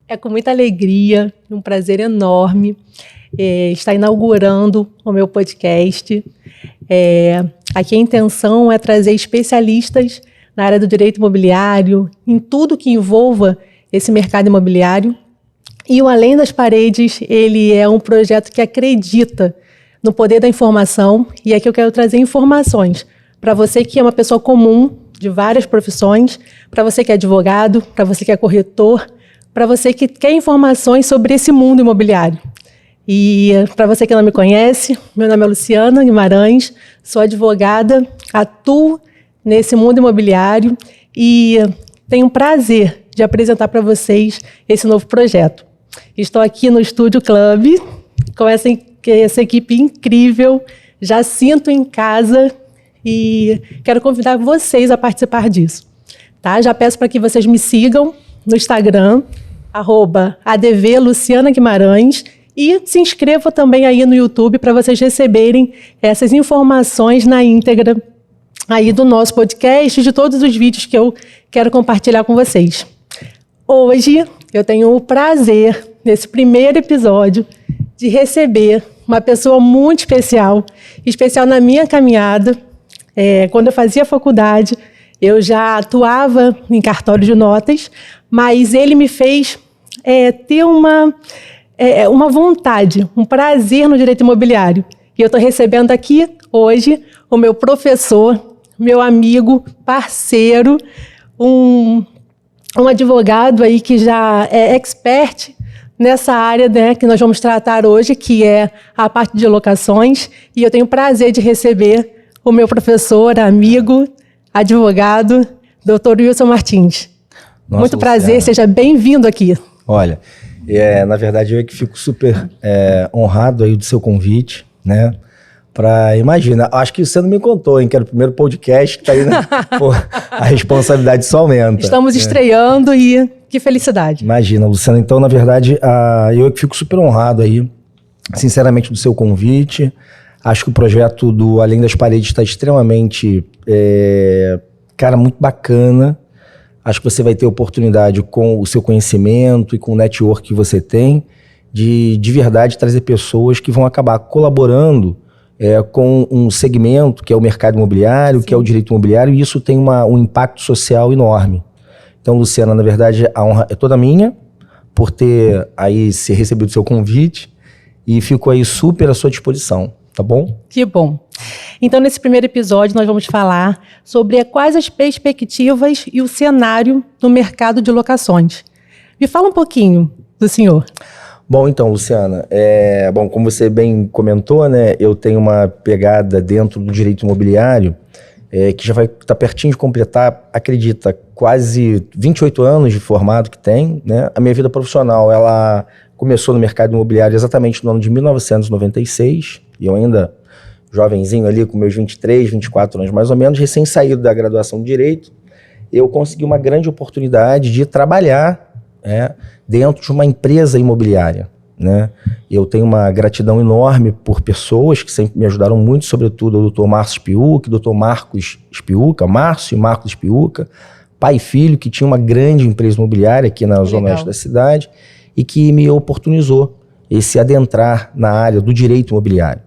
É com muita alegria, um prazer enorme estar inaugurando o meu podcast. Aqui a intenção é trazer especialistas na área do direito imobiliário, em tudo que envolva esse mercado imobiliário. E o Além das Paredes, ele é um projeto que acredita no poder da informação, e aqui eu quero trazer informações para você que é uma pessoa comum, de várias profissões, para você que é advogado, para você que é corretor, para você que quer informações sobre esse mundo imobiliário. E para você que não me conhece, meu nome é Luciana Guimarães, sou advogada, atuo nesse mundo imobiliário e tenho o prazer de apresentar para vocês esse novo projeto. Estou aqui no Estúdio Club com essa equipe incrível, já sinto em casa e quero convidar vocês a participar disso. Tá? Já peço para que vocês me sigam no Instagram, @advlucianaguimarães, e se inscrevam também aí no YouTube para vocês receberem essas informações na íntegra aí do nosso podcast e de todos os vídeos que eu quero compartilhar com vocês. Hoje eu tenho o prazer, nesse primeiro episódio, de receber uma pessoa muito especial na minha caminhada. Quando eu fazia faculdade, eu já atuava em cartório de notas, mas ele me fez ter uma vontade, um prazer no direito imobiliário. E eu estou recebendo aqui hoje o meu professor, meu amigo, parceiro, um advogado aí que já é expert nessa área, né, que nós vamos tratar hoje, que é a parte de locações. E eu tenho o prazer de receber o meu professor, amigo, advogado, Dr. Wilson Martins. Nossa, muito prazer, Luciana, seja bem-vindo aqui. Olha, na verdade eu que fico super honrado aí do seu convite, né? Imagina, acho que você não me contou, hein? Que era o primeiro podcast que tá aí, né? Pô, a responsabilidade só aumenta. Estamos estreando e que felicidade. Imagina, Luciana, então na verdade eu que fico super honrado aí, sinceramente, do seu convite. Acho que o projeto do Além das Paredes está extremamente, muito bacana. Acho que você vai ter oportunidade com o seu conhecimento e com o network que você tem de verdade trazer pessoas que vão acabar colaborando com um segmento que é o mercado imobiliário, Sim. que é o direito imobiliário, e isso tem um impacto social enorme. Então, Luciana, na verdade, a honra é toda minha por ter aí se recebido o seu convite e fico aí super à sua disposição, tá bom? Que bom. Então, nesse primeiro episódio, nós vamos falar sobre quais as perspectivas e o cenário do mercado de locações. Me fala um pouquinho do senhor. Bom, então, Luciana, como você bem comentou, né, eu tenho uma pegada dentro do direito imobiliário que já vai estar pertinho de completar, acredita, quase 28 anos de formado que tem, né? A minha vida profissional, ela começou no mercado imobiliário exatamente no ano de 1996, e eu ainda jovenzinho ali, com meus 23, 24 anos mais ou menos, recém-saído da graduação de Direito, eu consegui uma grande oportunidade de trabalhar dentro de uma empresa imobiliária, né? Eu tenho uma gratidão enorme por pessoas que sempre me ajudaram muito, sobretudo o Dr. Márcio Spiuca, o Dr. Marcos Spiuca, Márcio e Marcos Spiuca, pai e filho, que tinha uma grande empresa imobiliária aqui na zona oeste da cidade e que me oportunizou esse adentrar na área do direito imobiliário.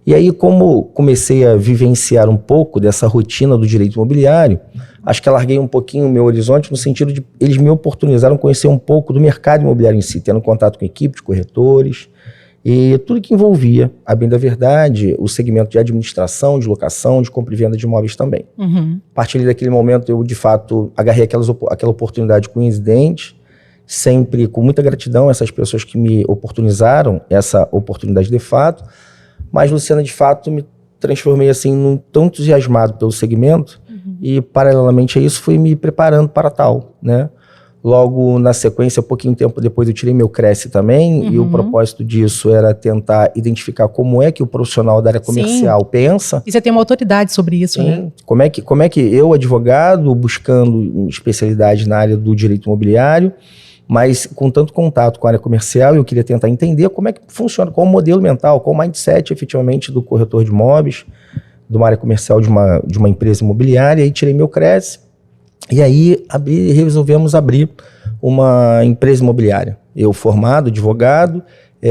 E aí, como comecei a vivenciar um pouco dessa rotina do direito imobiliário, acho que alarguei um pouquinho o meu horizonte no sentido de eles me oportunizaram conhecer um pouco do mercado imobiliário em si, tendo contato com equipe de corretores e tudo que envolvia, a bem da verdade, o segmento de administração, de locação, de compra e venda de imóveis também. Uhum. A partir daquele momento, eu de fato agarrei aquela oportunidade coincidente, sempre com muita gratidão a essas pessoas que me oportunizaram essa oportunidade de fato. Mas, Luciana, de fato, me transformei assim tão entusiasmado pelo segmento e, paralelamente a isso, fui me preparando para tal, né? Logo na sequência, pouquinho tempo depois, eu tirei meu Cresce também, e o propósito disso era tentar identificar como é que o profissional da área comercial pensa. E você tem uma autoridade sobre isso, né? Como é que eu, advogado, buscando especialidade na área do direito imobiliário, mas com tanto contato com a área comercial, eu queria tentar entender como é que funciona, qual o modelo mental, qual o mindset, efetivamente, do corretor de imóveis, de uma área comercial de uma empresa imobiliária, e aí tirei meu Cresce, e aí resolvemos abrir uma empresa imobiliária. Eu formado, advogado,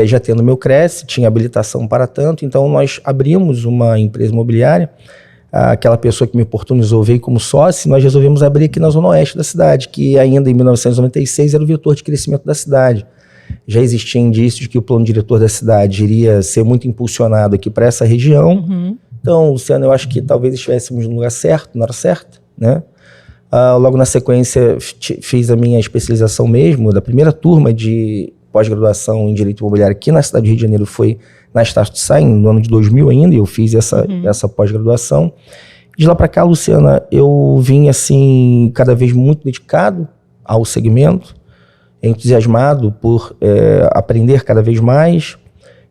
já tendo meu CRES, tinha habilitação para tanto, então nós abrimos uma empresa imobiliária. Aquela pessoa que me oportunizou veio como sócio, nós resolvemos abrir aqui na Zona Oeste da cidade, que ainda em 1996 era o vetor de crescimento da cidade. Já existia indício de que o plano diretor da cidade iria ser muito impulsionado aqui para essa região. Então, Luciano, eu acho que talvez estivéssemos no lugar certo, na hora certa, né? Logo na sequência, fiz a minha especialização mesmo, da primeira turma de pós-graduação em Direito Imobiliário aqui na cidade do Rio de Janeiro foi na Estácio de Sá, no ano de 2000 ainda, e eu fiz essa pós-graduação. De lá para cá, Luciana, eu vim assim, cada vez muito dedicado ao segmento, entusiasmado por aprender cada vez mais.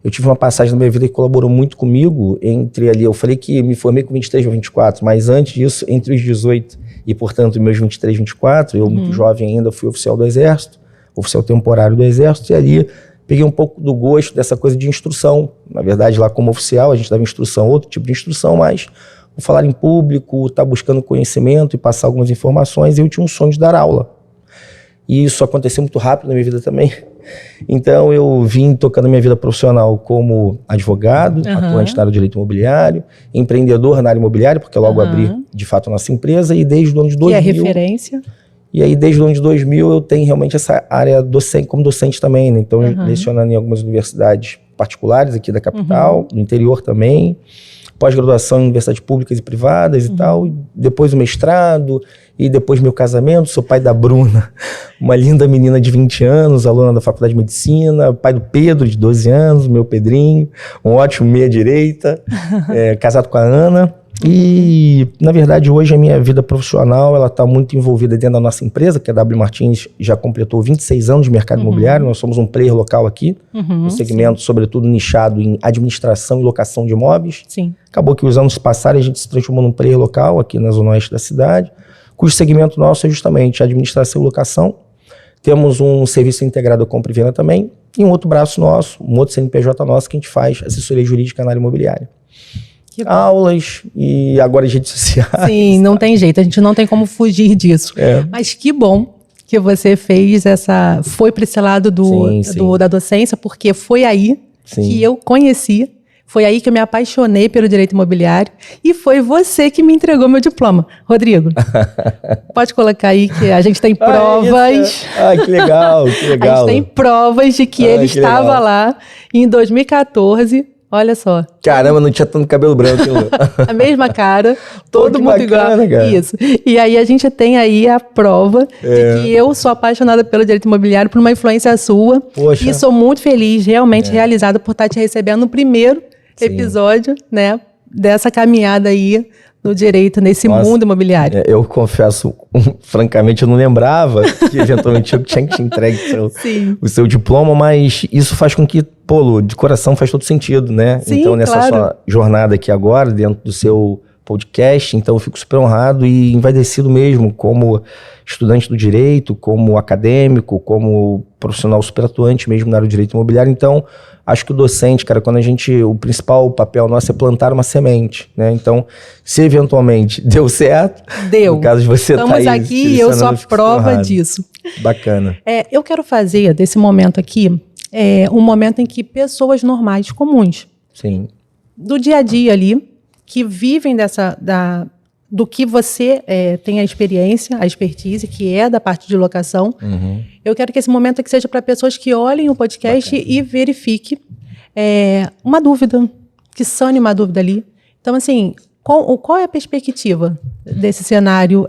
Eu tive uma passagem na minha vida que colaborou muito comigo, entre ali, eu falei que me formei com 23 ou 24, mas antes disso, entre os 18 e, portanto, meus 23, 24, eu muito jovem ainda fui oficial do Exército, oficial temporário do Exército, e ali peguei um pouco do gosto dessa coisa de instrução. Na verdade, lá como oficial, a gente dava instrução, outro tipo de instrução, mas o falar em público, estar buscando conhecimento e passar algumas informações, e eu tinha um sonho de dar aula. E isso aconteceu muito rápido na minha vida também. Então, eu vim tocando minha vida profissional como advogado, atuante na área do direito imobiliário, empreendedor na área imobiliária, porque logo abri, de fato, a nossa empresa, e desde o ano de 2000... Que é referência. E aí, desde o ano de 2000, eu tenho realmente essa área docente, como docente também, né? Então, lecionando em algumas universidades particulares aqui da capital, no interior também, pós-graduação em universidades públicas e privadas e tal, e depois o mestrado, e depois meu casamento. Sou pai da Bruna, uma linda menina de 20 anos, aluna da Faculdade de Medicina, pai do Pedro, de 12 anos, meu Pedrinho, um ótimo meia-direita, casado com a Ana. E, na verdade, hoje a minha vida profissional, ela está muito envolvida dentro da nossa empresa, que a W Martins já completou 26 anos de mercado imobiliário. Nós somos um player local aqui, no segmento, sobretudo, nichado em administração e locação de imóveis. Acabou que os anos se passaram e a gente se transformou num player local aqui na Zona Oeste da cidade, cujo segmento nosso é justamente administração e locação. Temos um serviço integrado à compra e venda também, e um outro braço nosso, um outro CNPJ nosso, que a gente faz assessoria jurídica na área imobiliária. Aulas e agora as redes sociais. Sim, não tem jeito, a gente não tem como fugir disso. Mas que bom que você foi para esse lado da docência, porque foi aí que eu conheci, foi aí que eu me apaixonei pelo direito imobiliário e foi você que me entregou meu diploma. Rodrigo, pode colocar aí que a gente tem provas. Que legal, que legal. A gente tem provas de que ele estava lá em 2014. Olha só. Caramba, não tinha tanto cabelo branco. A mesma cara, todo mundo bacana, igual. Cara. Isso. E aí a gente tem aí a prova de que eu sou apaixonada pelo direito imobiliário por uma influência sua. Poxa. E sou muito feliz, realmente realizada por estar te recebendo no primeiro episódio, né, dessa caminhada aí no direito, nesse mundo imobiliário. Eu confesso, francamente, eu não lembrava que eventualmente eu tinha que te entregue o seu diploma, mas isso faz com que, Lu, de coração faz todo sentido, né? Sim, então, nessa sua jornada aqui agora, dentro do seu podcast, então eu fico super honrado e envaidecido mesmo, como estudante do direito, como acadêmico, como profissional super atuante mesmo na área do direito imobiliário. Então, acho que o docente, cara, o principal papel nosso é plantar uma semente, né? Então, se eventualmente deu certo, no caso de você Estamos tá aí aqui e eu sou a prova disso. Bacana. Eu quero fazer desse momento aqui um momento em que pessoas normais, comuns, do dia a dia ali, que vivem do que você tem a experiência, a expertise, que é da parte de locação. Eu quero que esse momento aqui seja para pessoas que olhem o podcast e verifiquem uma dúvida, que sane uma dúvida ali. Então, assim, qual é a perspectiva desse cenário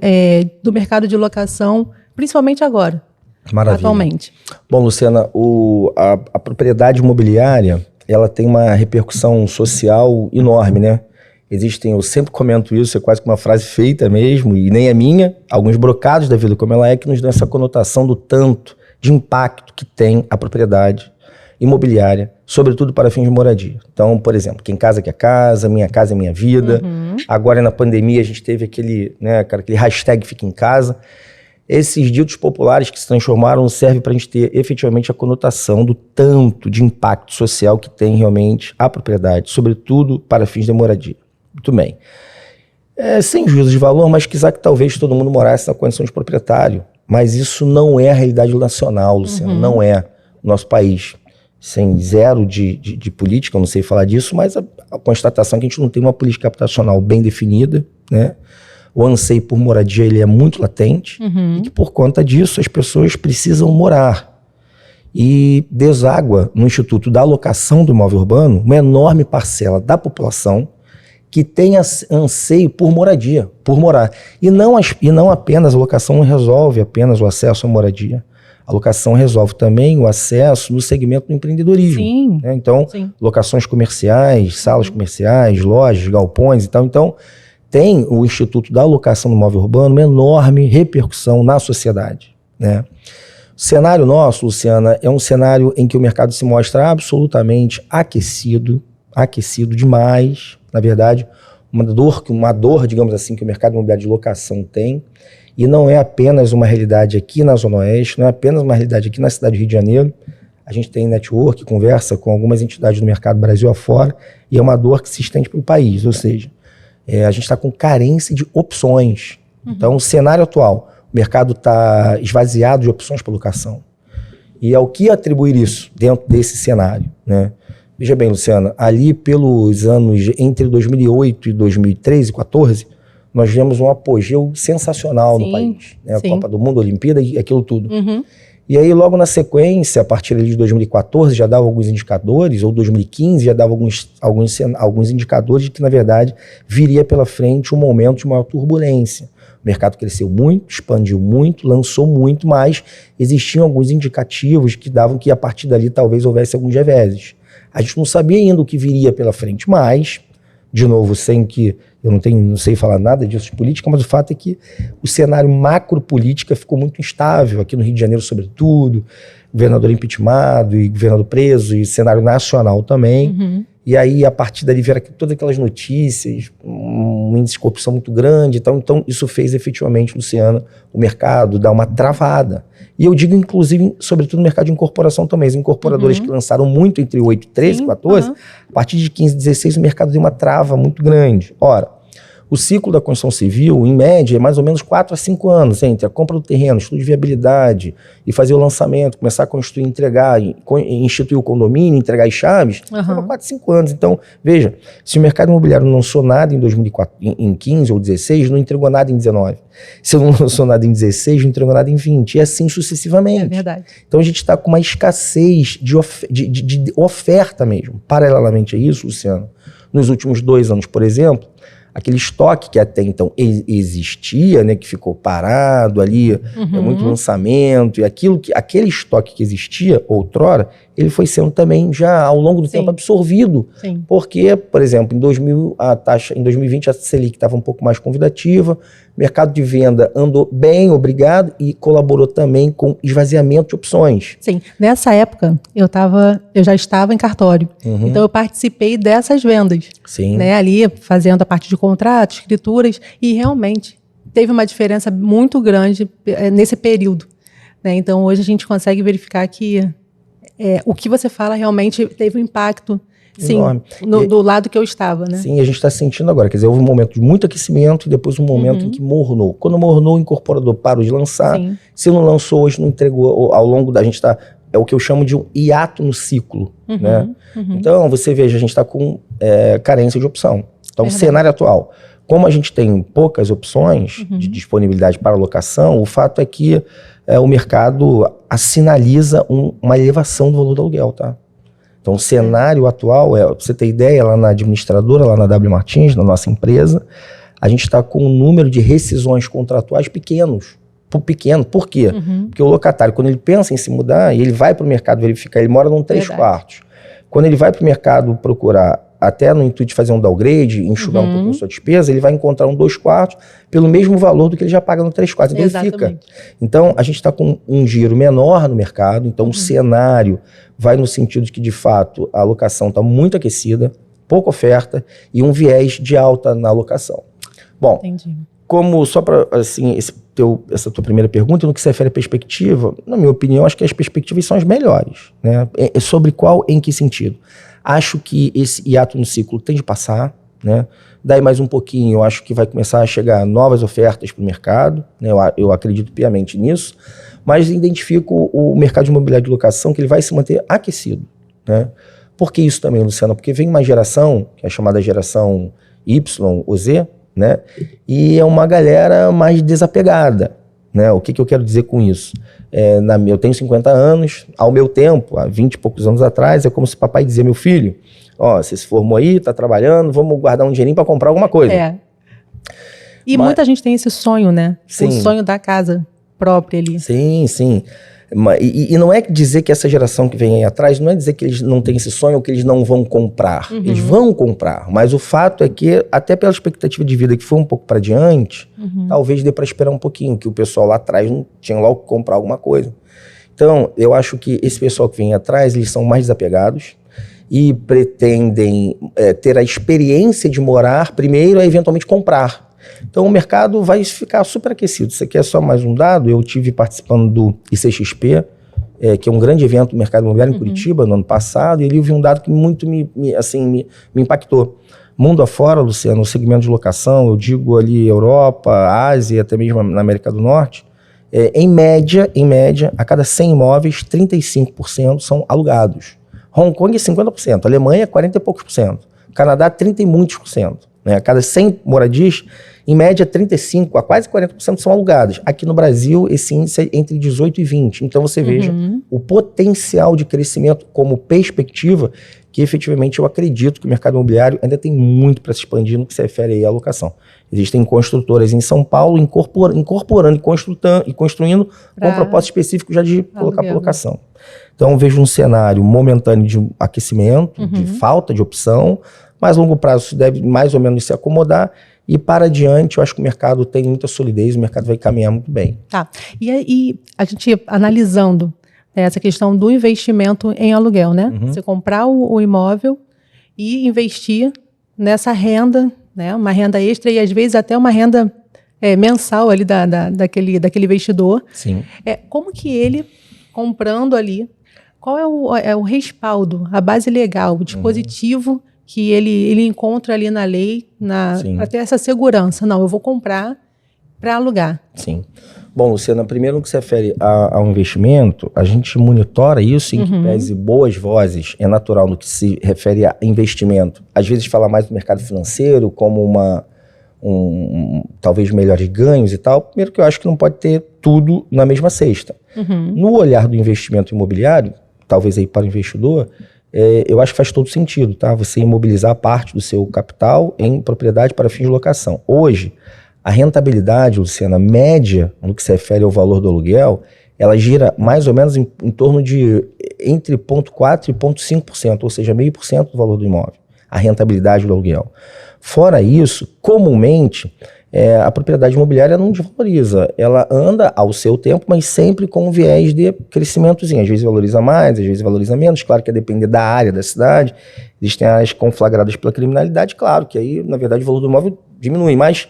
do mercado de locação, principalmente agora, atualmente? Bom, Luciana, a propriedade imobiliária, ela tem uma repercussão social enorme, né? Eu sempre comento isso, é quase que uma frase feita mesmo, e nem é minha, alguns brocados da vida como ela é, que nos dão essa conotação do tanto de impacto que tem a propriedade imobiliária, sobretudo para fins de moradia. Então, por exemplo, quem casa quer casa, minha casa é minha vida. Agora, na pandemia, a gente teve aquele hashtag Fica em Casa. Esses ditos populares que se transformaram servem para a gente ter efetivamente a conotação do tanto de impacto social que tem realmente a propriedade, sobretudo para fins de moradia. Muito bem. Sem juízo de valor, mas quizá que talvez todo mundo morasse na condição de proprietário. Mas isso não é a realidade nacional, Luciano, não é. nosso país sem zero de política, eu não sei falar disso, mas a constatação é que a gente não tem uma política habitacional bem definida, né? O anseio por moradia ele é muito latente e que por conta disso as pessoas precisam morar. E deságua no Instituto da Alocação do Imóvel Urbano uma enorme parcela da população que tem anseio por moradia, por morar. E não apenas a locação não resolve apenas o acesso à moradia. A locação resolve também o acesso no segmento do empreendedorismo. Sim. Né? Então, locações comerciais, salas comerciais, lojas, galpões e tal. Então, tem o Instituto da Alocação do Imóvel Urbano uma enorme repercussão na sociedade. Né? O cenário nosso, Luciana, é um cenário em que o mercado se mostra absolutamente aquecido demais. Na verdade, uma dor, digamos assim, que o mercado imobiliário de locação tem. E não é apenas uma realidade aqui na Zona Oeste, não é apenas uma realidade aqui na cidade do Rio de Janeiro. A gente tem network, conversa com algumas entidades do mercado Brasil afora, e é uma dor que se estende para o país. Ou seja, a gente está com carência de opções. Então, o cenário atual, o mercado está esvaziado de opções para locação. E ao que atribuir isso dentro desse cenário, né? Veja bem, Luciana, ali pelos anos entre 2008 e 2013, 2014, nós vemos um apogeu sensacional no país. Né? A Copa do Mundo, a Olimpíada e aquilo tudo. E aí, logo na sequência, a partir de 2014, já dava alguns indicadores, ou 2015 já dava alguns indicadores de que, na verdade, viria pela frente um momento de maior turbulência. O mercado cresceu muito, expandiu muito, lançou muito, mas existiam alguns indicativos que davam que, a partir dali, talvez houvesse alguns reveses. A gente não sabia ainda o que viria pela frente, mas, de novo, eu não sei falar nada disso de política, mas o fato é que o cenário macro-política ficou muito instável, aqui no Rio de Janeiro sobretudo, governador impeachmentado e governador preso, e cenário nacional também. E aí, a partir dali, vieram todas aquelas notícias, um índice de corrupção muito grande. Então isso fez efetivamente, Luciano, o mercado dar uma travada. E eu digo, inclusive, sobretudo no mercado de incorporação também. As incorporadoras que lançaram muito entre 8, 13, 14, a partir de 15, 16, o mercado deu uma trava muito grande. Ora, o ciclo da construção civil, em média, é mais ou menos 4 a 5 anos, entre a compra do terreno, estudo de viabilidade e fazer o lançamento, começar a construir, entregar, instituir o condomínio, entregar as chaves, 4 a 5 anos. Então, veja, se o mercado imobiliário não lançou nada em 2004, em 15 ou 16, não entregou nada em 19. Se não lançou nada em 16, não entregou nada em 20, e assim sucessivamente. É verdade. Então, a gente está com uma escassez de oferta mesmo. Paralelamente a isso, Luciano, nos últimos 2 anos, por exemplo, aquele estoque que até então existia, né, que ficou parado ali, muito lançamento, e aquele estoque que existia outrora, ele foi sendo também já ao longo do tempo absorvido. Porque, por exemplo, em 2020 a Selic estava um pouco mais convidativa, o mercado de venda andou bem, obrigado, e colaborou também com esvaziamento de opções. Sim, nessa época eu já estava em cartório, então eu participei dessas vendas. Né, ali fazendo a parte de contratos, escrituras, e realmente teve uma diferença muito grande nesse período. Né? Então hoje a gente consegue verificar que o que você fala realmente teve um impacto, sim, do lado que eu estava, né? Sim, a gente está sentindo agora, quer dizer, houve um momento de muito aquecimento e depois um momento em que mornou. Quando mornou, o incorporador parou de lançar. Se não lançou hoje, não entregou, ao longo da... É o que eu chamo de um hiato no ciclo, né? Então, você veja, a gente está com carência de opção. Então, o cenário atual, como a gente tem poucas opções de disponibilidade para locação, o fato é que o mercado sinaliza uma elevação do valor do aluguel, tá? Então, o cenário atual, pra você ter ideia, lá na administradora, lá na W Martins, na nossa empresa, a gente está com um número de rescisões contratuais pequenos. Por quê? Porque o locatário, quando ele pensa em se mudar, e ele vai para o mercado verificar, ele mora num 3 quartos. Quando ele vai para o mercado procurar, até no intuito de fazer um downgrade, enxugar um pouco a sua despesa, ele vai encontrar um 2 quartos pelo mesmo valor do que ele já paga no 3 quartos. Então ele fica. Então a gente está com um giro menor no mercado, então o cenário vai no sentido de que, de fato, a alocação está muito aquecida, pouca oferta e um viés de alta na alocação. Bom, como só para, assim, essa tua primeira pergunta, no que se refere à perspectiva, na minha opinião, acho que as perspectivas são as melhores. Né? Sobre qual, em que sentido? Acho que esse hiato no ciclo tem de passar, né? Daí mais um pouquinho, eu acho que vai começar a chegar novas ofertas para o mercado, né? Eu acredito piamente nisso, mas identifico o mercado de imobiliário de locação que ele vai se manter aquecido, né? Por que isso também, Luciana? Porque vem uma geração, que é a chamada geração Y ou Z, né? E é uma galera mais desapegada, né? O que eu quero dizer com isso? Eu tenho 50 anos, ao meu tempo, há 20 e poucos anos atrás, é como se papai dizia, meu filho, ó, você se formou aí, tá trabalhando, vamos guardar um dinheirinho para comprar alguma coisa. E muita gente tem esse sonho, né? Sim. O sonho da casa própria ali. Sim, sim. E não é dizer que essa geração que vem aí atrás, não é dizer que eles não têm esse sonho ou que eles não vão comprar. Eles vão comprar, mas o fato é que, até pela expectativa de vida que foi um pouco para diante, talvez dê para esperar um pouquinho, que o pessoal lá atrás não tinha logo que comprar alguma coisa. Então, eu acho que esse pessoal que vem atrás, eles são mais desapegados e pretendem ter a experiência de morar primeiro e eventualmente comprar. Então o mercado vai ficar super aquecido. Isso aqui é só mais um dado. Eu tive participando do ICXP, que é um grande evento do mercado imobiliário em Curitiba, no ano passado, e ali eu vi um dado que muito me impactou. Mundo afora, Luciano, o segmento de locação, eu digo ali Europa, Ásia, até mesmo na América do Norte, em média, a cada 100 imóveis, 35% são alugados. Hong Kong é 50%, Alemanha 40 e poucos por cento, Canadá 30 e muitos por cento. A cada 100 moradias, em média, 35% a quase 40% são alugadas. Aqui no Brasil, esse índice é entre 18% e 20%. Então, você veja o potencial de crescimento como perspectiva, que efetivamente eu acredito que o mercado imobiliário ainda tem muito para se expandir no que se refere aí à locação. Existem construtoras em São Paulo incorporando e construindo com um propósito específico já de colocar para locação. Então, eu vejo um cenário momentâneo de aquecimento, de falta de opção, mas a longo prazo isso deve mais ou menos se acomodar e para adiante eu acho que o mercado tem muita solidez, o mercado vai caminhar muito bem. Tá, e a gente analisando essa questão do investimento em aluguel, né? Você comprar o imóvel e investir nessa renda, né? Uma renda extra e às vezes até uma renda mensal ali daquele investidor. Sim. Como que ele, comprando ali, qual é o respaldo, a base legal, o dispositivo que ele encontra ali na lei para ter essa segurança? Não, eu vou comprar para alugar. Sim. Bom, Luciana, primeiro no que se refere ao investimento, a gente monitora isso em que pese boas vozes, é natural no que se refere a investimento. Às vezes fala mais do mercado financeiro como talvez melhores ganhos e tal. Primeiro que eu acho que não pode ter tudo na mesma cesta. No olhar do investimento imobiliário, talvez aí para o investidor, eu acho que faz todo sentido, tá? Você imobilizar parte do seu capital em propriedade para fins de locação. Hoje, a rentabilidade, Luciana, média, no que se refere ao valor do aluguel, ela gira mais ou menos em torno de entre 0,4% e 0,5%, ou seja, 0,5% do valor do imóvel, a rentabilidade do aluguel. Fora isso, comumente, a propriedade imobiliária não desvaloriza. Ela anda ao seu tempo, mas sempre com um viés de crescimentozinho. Às vezes valoriza mais, às vezes valoriza menos. Claro que a depender da área da cidade. Existem áreas conflagradas pela criminalidade, claro, que aí, na verdade, o valor do imóvel diminui. Mas,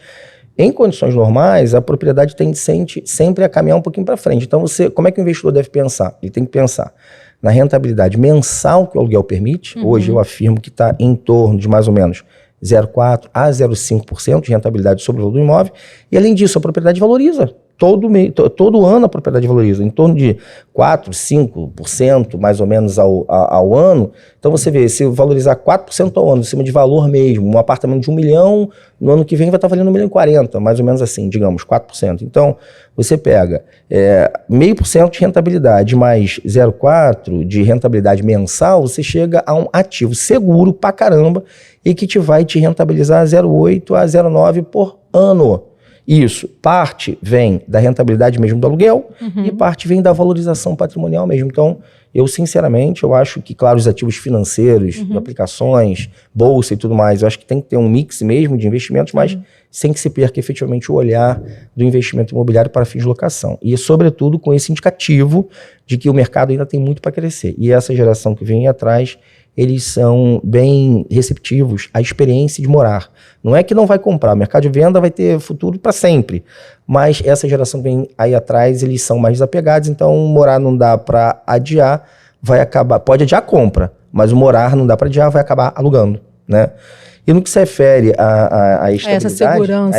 em condições normais, a propriedade tende sempre a caminhar um pouquinho para frente. Então, como é que o investidor deve pensar? Ele tem que pensar na rentabilidade mensal que o aluguel permite. Hoje, eu afirmo que está em torno de mais ou menos 0,4% a 0,5% de rentabilidade sobre o valor do imóvel. E, além disso, a propriedade valoriza. Todo ano a propriedade valoriza, em torno de 4%, 5% mais ou menos ao ano. Então você vê, se valorizar 4% ao ano, em cima de valor mesmo, um apartamento de 1 milhão, no ano que vem vai estar valendo 1,40 milhão, mais ou menos assim, digamos, 4%. Então você pega 0,5% de rentabilidade mais 0,4% de rentabilidade mensal, você chega a um ativo seguro pra caramba e que vai te rentabilizar 0,8% a 0,9% por ano. Isso, parte vem da rentabilidade mesmo do aluguel e parte vem da valorização patrimonial mesmo. Então, eu sinceramente, eu acho que, claro, os ativos financeiros, aplicações, bolsa e tudo mais, eu acho que tem que ter um mix mesmo de investimentos, mas sem que se perca efetivamente o olhar do investimento imobiliário para fins de locação. E, sobretudo, com esse indicativo de que o mercado ainda tem muito para crescer. E essa geração que vem atrás, eles são bem receptivos à experiência de morar. Não é que não vai comprar, o mercado de venda vai ter futuro para sempre, mas essa geração que vem aí atrás, eles são mais desapegados, então morar não dá para adiar, vai acabar, pode adiar a compra, mas o morar não dá para adiar, vai acabar alugando, né? E no que se refere à estabilidade,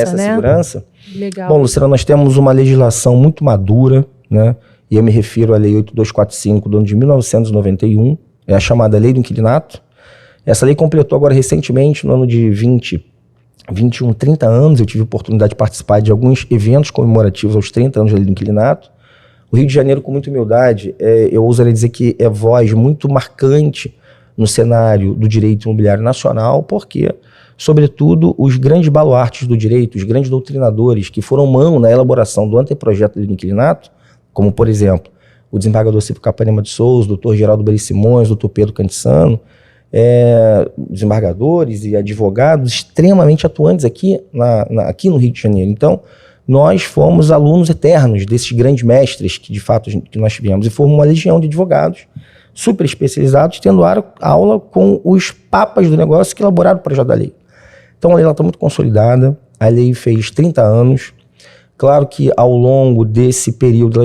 segurança. Legal. Bom, Luciana, nós temos uma legislação muito madura, né? e eu me refiro à Lei 8245 do ano de 1991, é a chamada Lei do Inquilinato. Essa lei completou agora recentemente, no ano de 21, 30 anos, eu tive a oportunidade de participar de alguns eventos comemorativos aos 30 anos da Lei do Inquilinato. O Rio de Janeiro, com muita humildade, eu ousaria dizer que é voz muito marcante no cenário do direito imobiliário nacional, porque, sobretudo, os grandes baluartes do direito, os grandes doutrinadores que foram mão na elaboração do anteprojeto da Lei do Inquilinato, como, por exemplo, o desembargador Cícero Capanema de Souza, o doutor Geraldo Beri Simões, o doutor Pedro Cantiçano, desembargadores e advogados extremamente atuantes aqui no Rio de Janeiro. Então, nós fomos alunos eternos desses grandes mestres que, de fato, que nós tivemos, e fomos uma legião de advogados super especializados, tendo aula com os papas do negócio que elaboraram o projeto da lei. Então, a lei está muito consolidada, a lei fez 30 anos. Claro que, ao longo desse período,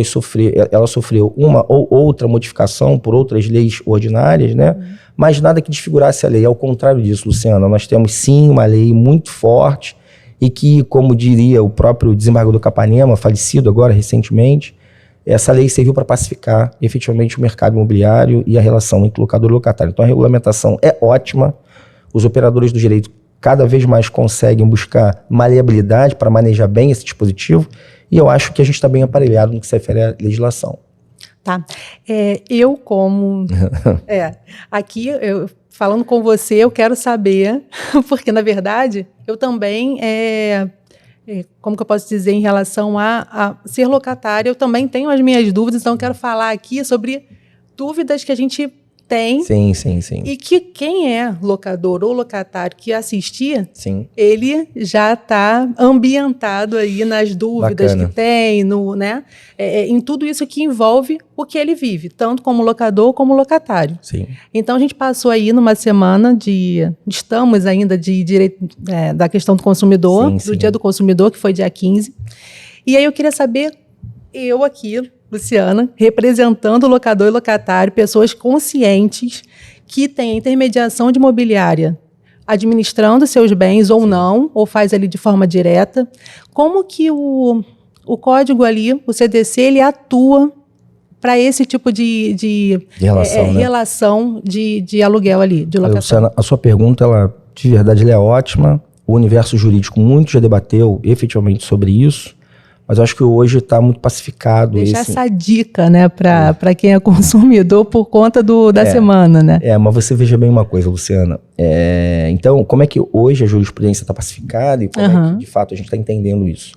ela sofreu uma ou outra modificação por outras leis ordinárias, né? Mas nada que desfigurasse a lei. Ao contrário disso, Luciana, nós temos sim uma lei muito forte e que, como diria o próprio desembargador Capanema, falecido agora recentemente, essa lei serviu para pacificar efetivamente o mercado imobiliário e a relação entre locador e locatário. Então, a regulamentação é ótima, os operadores do direito cada vez mais conseguem buscar maleabilidade para manejar bem esse dispositivo, e eu acho que a gente está bem aparelhado no que se refere à legislação. Tá. Aqui, falando com você, eu quero saber, porque, na verdade, eu também, como que eu posso dizer, em relação a ser locatária, eu também tenho as minhas dúvidas, então eu quero falar aqui sobre dúvidas que a gente tem. Sim. E que quem é locador ou locatário que assistir, sim, ele já está ambientado aí nas dúvidas Bacana. que tem, em tudo isso que envolve o que ele vive, tanto como locador como locatário. Sim. Então, a gente passou aí numa semana estamos ainda de direito da questão do consumidor, do Dia do Consumidor, que foi dia 15. E aí eu queria saber, eu aqui, Luciana, representando o locador e locatário, pessoas conscientes que têm intermediação de imobiliária, administrando seus bens ou não, ou faz ali de forma direta. Como que o código ali, o CDC, ele atua para esse tipo de relação de aluguel ali, de locação? Luciana, a sua pergunta, de verdade, ela é ótima. O universo jurídico muito já debateu efetivamente sobre isso. Mas eu acho que hoje está muito pacificado. Deixar essa dica, né, para quem é consumidor por conta da semana, né? Mas você veja bem uma coisa, Luciana. Então, como é que hoje a jurisprudência está pacificada e como é que, de fato, a gente está entendendo isso?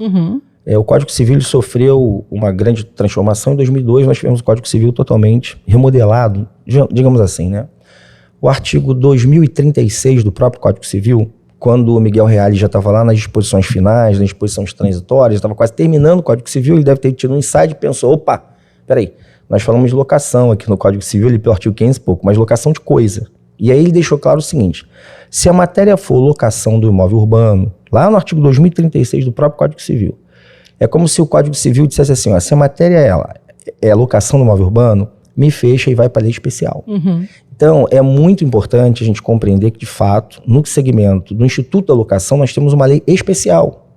O Código Civil sofreu uma grande transformação. Em 2002, nós tivemos o Código Civil totalmente remodelado, digamos assim, né? O artigo 2036 do próprio Código Civil, quando o Miguel Reale já estava lá nas disposições finais, nas disposições transitórias, estava quase terminando o Código Civil, ele deve ter tido um insight e pensou, opa, peraí, nós falamos de locação aqui no Código Civil, ele pelo artigo 500 e pouco, mas locação de coisa. E aí ele deixou claro o seguinte, se a matéria for locação do imóvel urbano, lá no artigo 2036 do próprio Código Civil, é como se o Código Civil dissesse assim, ó, se a matéria é locação do imóvel urbano, me fecha e vai para a lei especial. Então, é muito importante a gente compreender que, de fato, no segmento do Instituto da Locação, nós temos uma lei especial.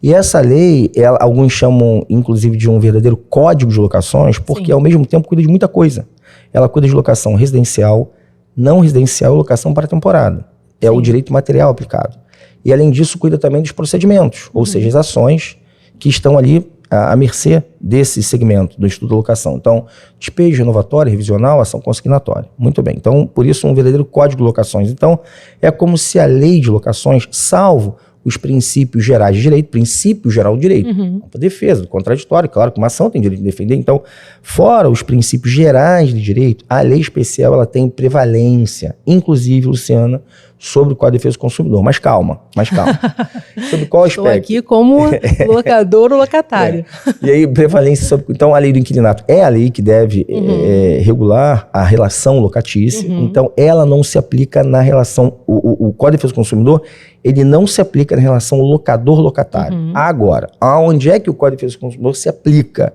E essa lei, alguns chamam, inclusive, de um verdadeiro código de locações, porque, ao mesmo tempo, cuida de muita coisa. Ela cuida de locação residencial, não residencial e locação para temporada. É o direito material aplicado. E, além disso, cuida também dos procedimentos, ou seja, as ações que estão ali à mercê desse segmento do Instituto da Locação. Então, despejo renovatório, revisional, ação consignatória. Muito bem. Então, por isso, um verdadeiro código de locações. Então, é como se a lei de locações, salvo os princípios gerais de direito, princípio geral de direito, a defesa, do contraditório, claro que uma ação tem direito de defender. Então, fora os princípios gerais de direito, a lei especial ela tem prevalência, inclusive, Luciana, sobre o Código de Defesa do Consumidor. Mas calma. Sobre qual aspecto? Estou aqui como locador ou locatário. E aí, prevalência sobre... Então, a lei do inquilinato é a lei que deve regular a relação locatícia. Então, ela não se aplica na relação... O Código de Defesa do Consumidor, ele não se aplica na relação locador-locatário. Agora, aonde é que o Código de Defesa do Consumidor se aplica?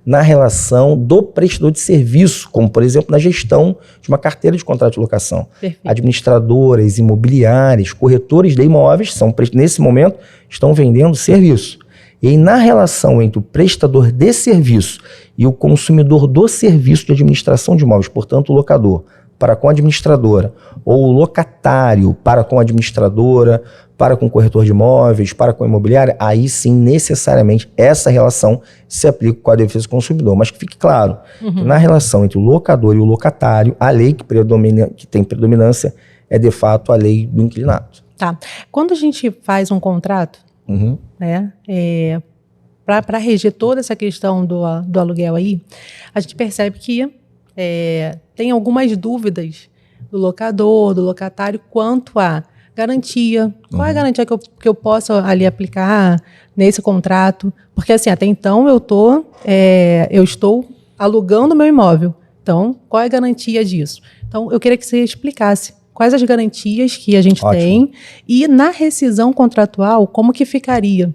Na relação do prestador de serviço, como, por exemplo, na gestão de uma carteira de contrato de locação. Perfeito. Administradoras, imobiliárias, corretores de imóveis, nesse momento, estão vendendo serviço. E aí, na relação entre o prestador de serviço e o consumidor do serviço de administração de imóveis, portanto, o locador, para com a administradora, ou o locatário para com a administradora, para com o corretor de imóveis, para com a imobiliária, aí sim, necessariamente, essa relação se aplica com a defesa do consumidor. Mas que fique claro, que na relação entre o locador e o locatário, a lei que tem predominância é, de fato, a lei do inquilinato. Tá. Quando a gente faz um contrato, né, para reger toda essa questão do aluguel aí, a gente percebe que tem algumas dúvidas do locador, do locatário, quanto a garantia. Qual é a garantia que eu posso ali aplicar nesse contrato? Porque assim, até então eu estou alugando meu imóvel. Então, qual é a garantia disso? Então, eu queria que você explicasse quais as garantias que a gente tem e na rescisão contratual, como que ficaria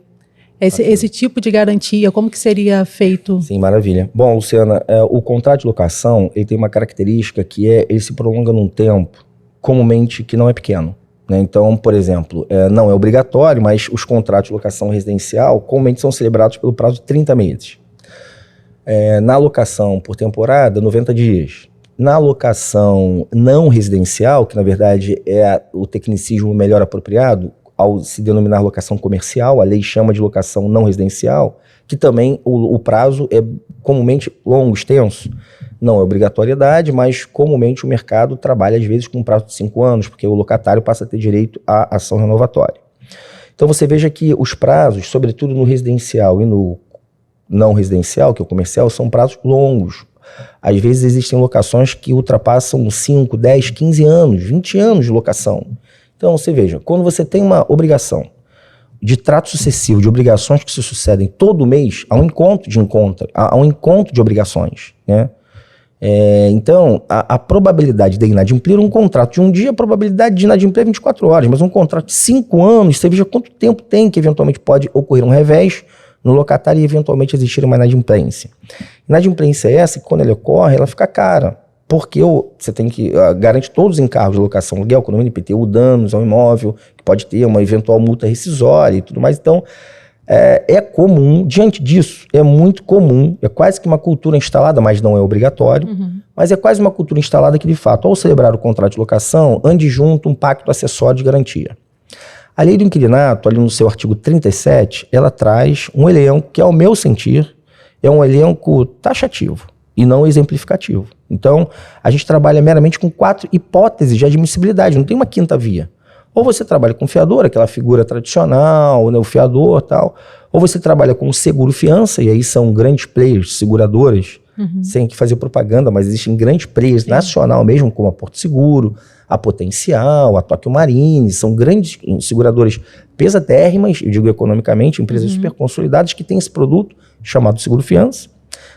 esse tipo de garantia, como que seria feito? Sim, maravilha. Bom, Luciana, o contrato de locação, ele tem uma característica que ele se prolonga num tempo, comumente, que não é pequeno. Né? Então, por exemplo, não é obrigatório, mas os contratos de locação residencial comumente são celebrados pelo prazo de 30 meses. Na locação por temporada, 90 dias. Na locação não residencial, que na verdade é o tecnicismo melhor apropriado, ao se denominar locação comercial, a lei chama de locação não residencial, que também o prazo é comumente longo, extenso. Não é obrigatoriedade, mas comumente o mercado trabalha às vezes com um prazo de 5 anos, porque o locatário passa a ter direito à ação renovatória. Então você veja que os prazos, sobretudo no residencial e no não residencial, que é o comercial, são prazos longos. Às vezes existem locações que ultrapassam 5, 10, 15 anos, 20 anos de locação. Então, você veja, quando você tem uma obrigação de trato sucessivo, de obrigações que se sucedem todo mês, há um encontro de obrigações, né? Então, a probabilidade de inadimplir um contrato de um dia, a probabilidade de inadimplir é 24 horas, mas um contrato de 5 anos, você veja quanto tempo tem que eventualmente pode ocorrer um revés no locatário e eventualmente existir uma inadimplência. Inadimplência é essa que, quando ela ocorre, ela fica cara. Porque você tem que garantir todos os encargos de locação, aluguel, condomínio, IPTU, danos ao imóvel, que pode ter uma eventual multa rescisória e tudo mais. Então, é comum, diante disso, é muito comum, é quase que uma cultura instalada, mas não é obrigatório, mas é quase uma cultura instalada que, de fato, ao celebrar o contrato de locação, ande junto um pacto acessório de garantia. A lei do inquilinato, ali no seu artigo 37, ela traz um elenco que, ao meu sentir, é um elenco taxativo e não exemplificativo. Então, a gente trabalha meramente com 4 hipóteses de admissibilidade, não tem uma quinta via. Ou você trabalha com fiador, aquela figura tradicional, né, o fiador e tal, ou você trabalha com seguro-fiança, e aí são grandes players, seguradoras, sem que fazer propaganda, mas existem grandes players nacional mesmo, como a Porto Seguro, a Potencial, a Tóquio Marine, são grandes seguradoras pesadérrimas, eu digo economicamente, empresas super consolidadas que têm esse produto chamado seguro-fiança.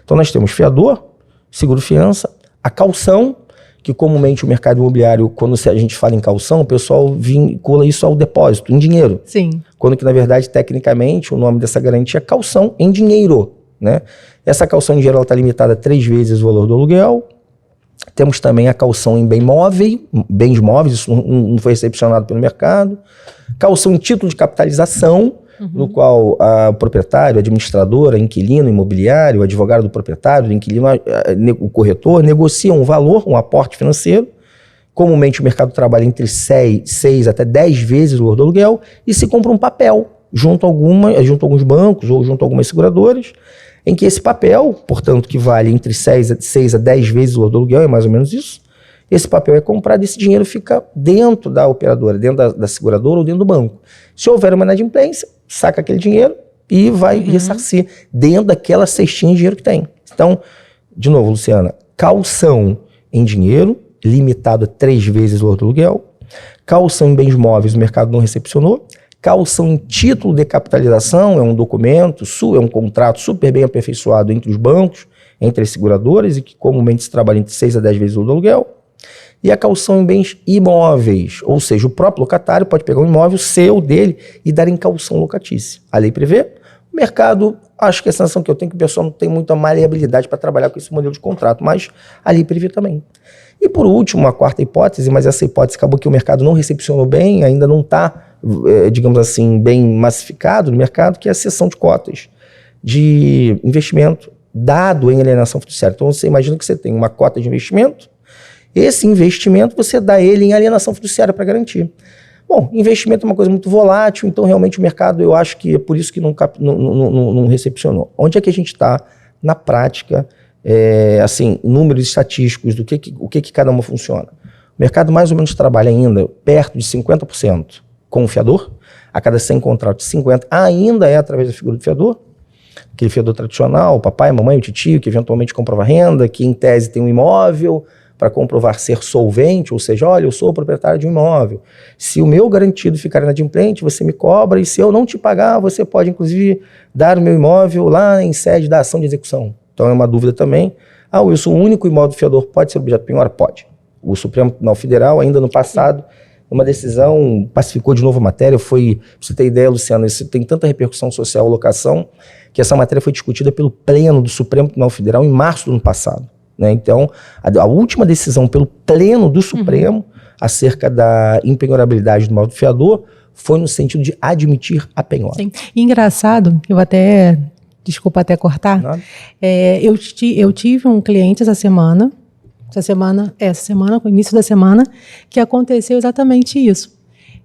Então nós temos fiador, seguro-fiança, a caução, que comumente o mercado imobiliário, quando a gente fala em caução, o pessoal vincula isso ao depósito, em dinheiro. Sim. Quando que, na verdade, tecnicamente, o nome dessa garantia é caução em dinheiro, né? Essa caução em dinheiro está limitada a 3 vezes o valor do aluguel. Temos também a caução em bens móveis, isso não foi recepcionado pelo mercado. Caução em título de capitalização, no qual o proprietário, administradora, inquilino, imobiliário, o advogado do proprietário, do inquilino, o corretor, negociam um valor, um aporte financeiro. Comumente o mercado trabalha entre 6 até 10 vezes o valor do aluguel e se compra um papel junto a alguns bancos ou junto a algumas seguradoras, em que esse papel, portanto, que vale entre 6 a 10 vezes o valor do aluguel, é mais ou menos isso, esse papel é comprado e esse dinheiro fica dentro da operadora, dentro da seguradora ou dentro do banco. Se houver uma inadimplência, saca aquele dinheiro e vai ressarcir dentro daquela cestinha de dinheiro que tem. Então, de novo, Luciana, caução em dinheiro, limitado a 3 vezes o valor do aluguel. Caução em bens móveis, o mercado não recepcionou. Caução em título de capitalização, é um documento, é um contrato super bem aperfeiçoado entre os bancos, entre as seguradoras, e que comumente se trabalha entre 6 a 10 vezes o valor do aluguel. E a caução em bens imóveis, ou seja, o próprio locatário pode pegar um imóvel seu, dele, e dar em caução locatícia. A lei prevê. O mercado, acho que a sensação que eu tenho é que o pessoal não tem muita maleabilidade para trabalhar com esse modelo de contrato, mas a lei prevê também. E por último, uma quarta hipótese, mas essa hipótese acabou que o mercado não recepcionou bem, ainda não está digamos assim, bem massificado no mercado, que é a cessão de cotas de investimento dado em alienação fiduciária. Então você imagina que você tem uma cota de investimento, esse investimento você dá ele em alienação fiduciária para garantir. Bom, investimento é uma coisa muito volátil, então realmente o mercado, eu acho que é por isso que não recepcionou. Onde é que a gente está na prática, assim, números estatísticos do que cada uma funciona? O mercado mais ou menos trabalha ainda perto de 50% com o fiador, a cada 100 contratos, 50 ainda é através da figura do fiador, aquele fiador tradicional, o papai, a mamãe, o titio, que eventualmente comprova renda, que em tese tem um imóvel para comprovar ser solvente, ou seja, olha, eu sou proprietário de um imóvel. Se o meu garantido ficar inadimplente, você me cobra, e se eu não te pagar, você pode, inclusive, dar o meu imóvel lá em sede da ação de execução. Então é uma dúvida também. Wilson, o único imóvel do fiador pode ser objeto de penhora? Pode. O Supremo Tribunal Federal, ainda no passado, uma decisão, pacificou de novo a matéria, pra você ter ideia, Luciana, isso tem tanta repercussão social, locação, que essa matéria foi discutida pelo Pleno do Supremo Tribunal Federal em março do ano passado. Né? Então, a última decisão pelo Pleno do Supremo acerca da impenhorabilidade do imóvel do fiador foi no sentido de admitir a penhora. Sim. Engraçado, desculpa até cortar, eu tive um cliente essa semana, com o início da semana, que aconteceu exatamente isso.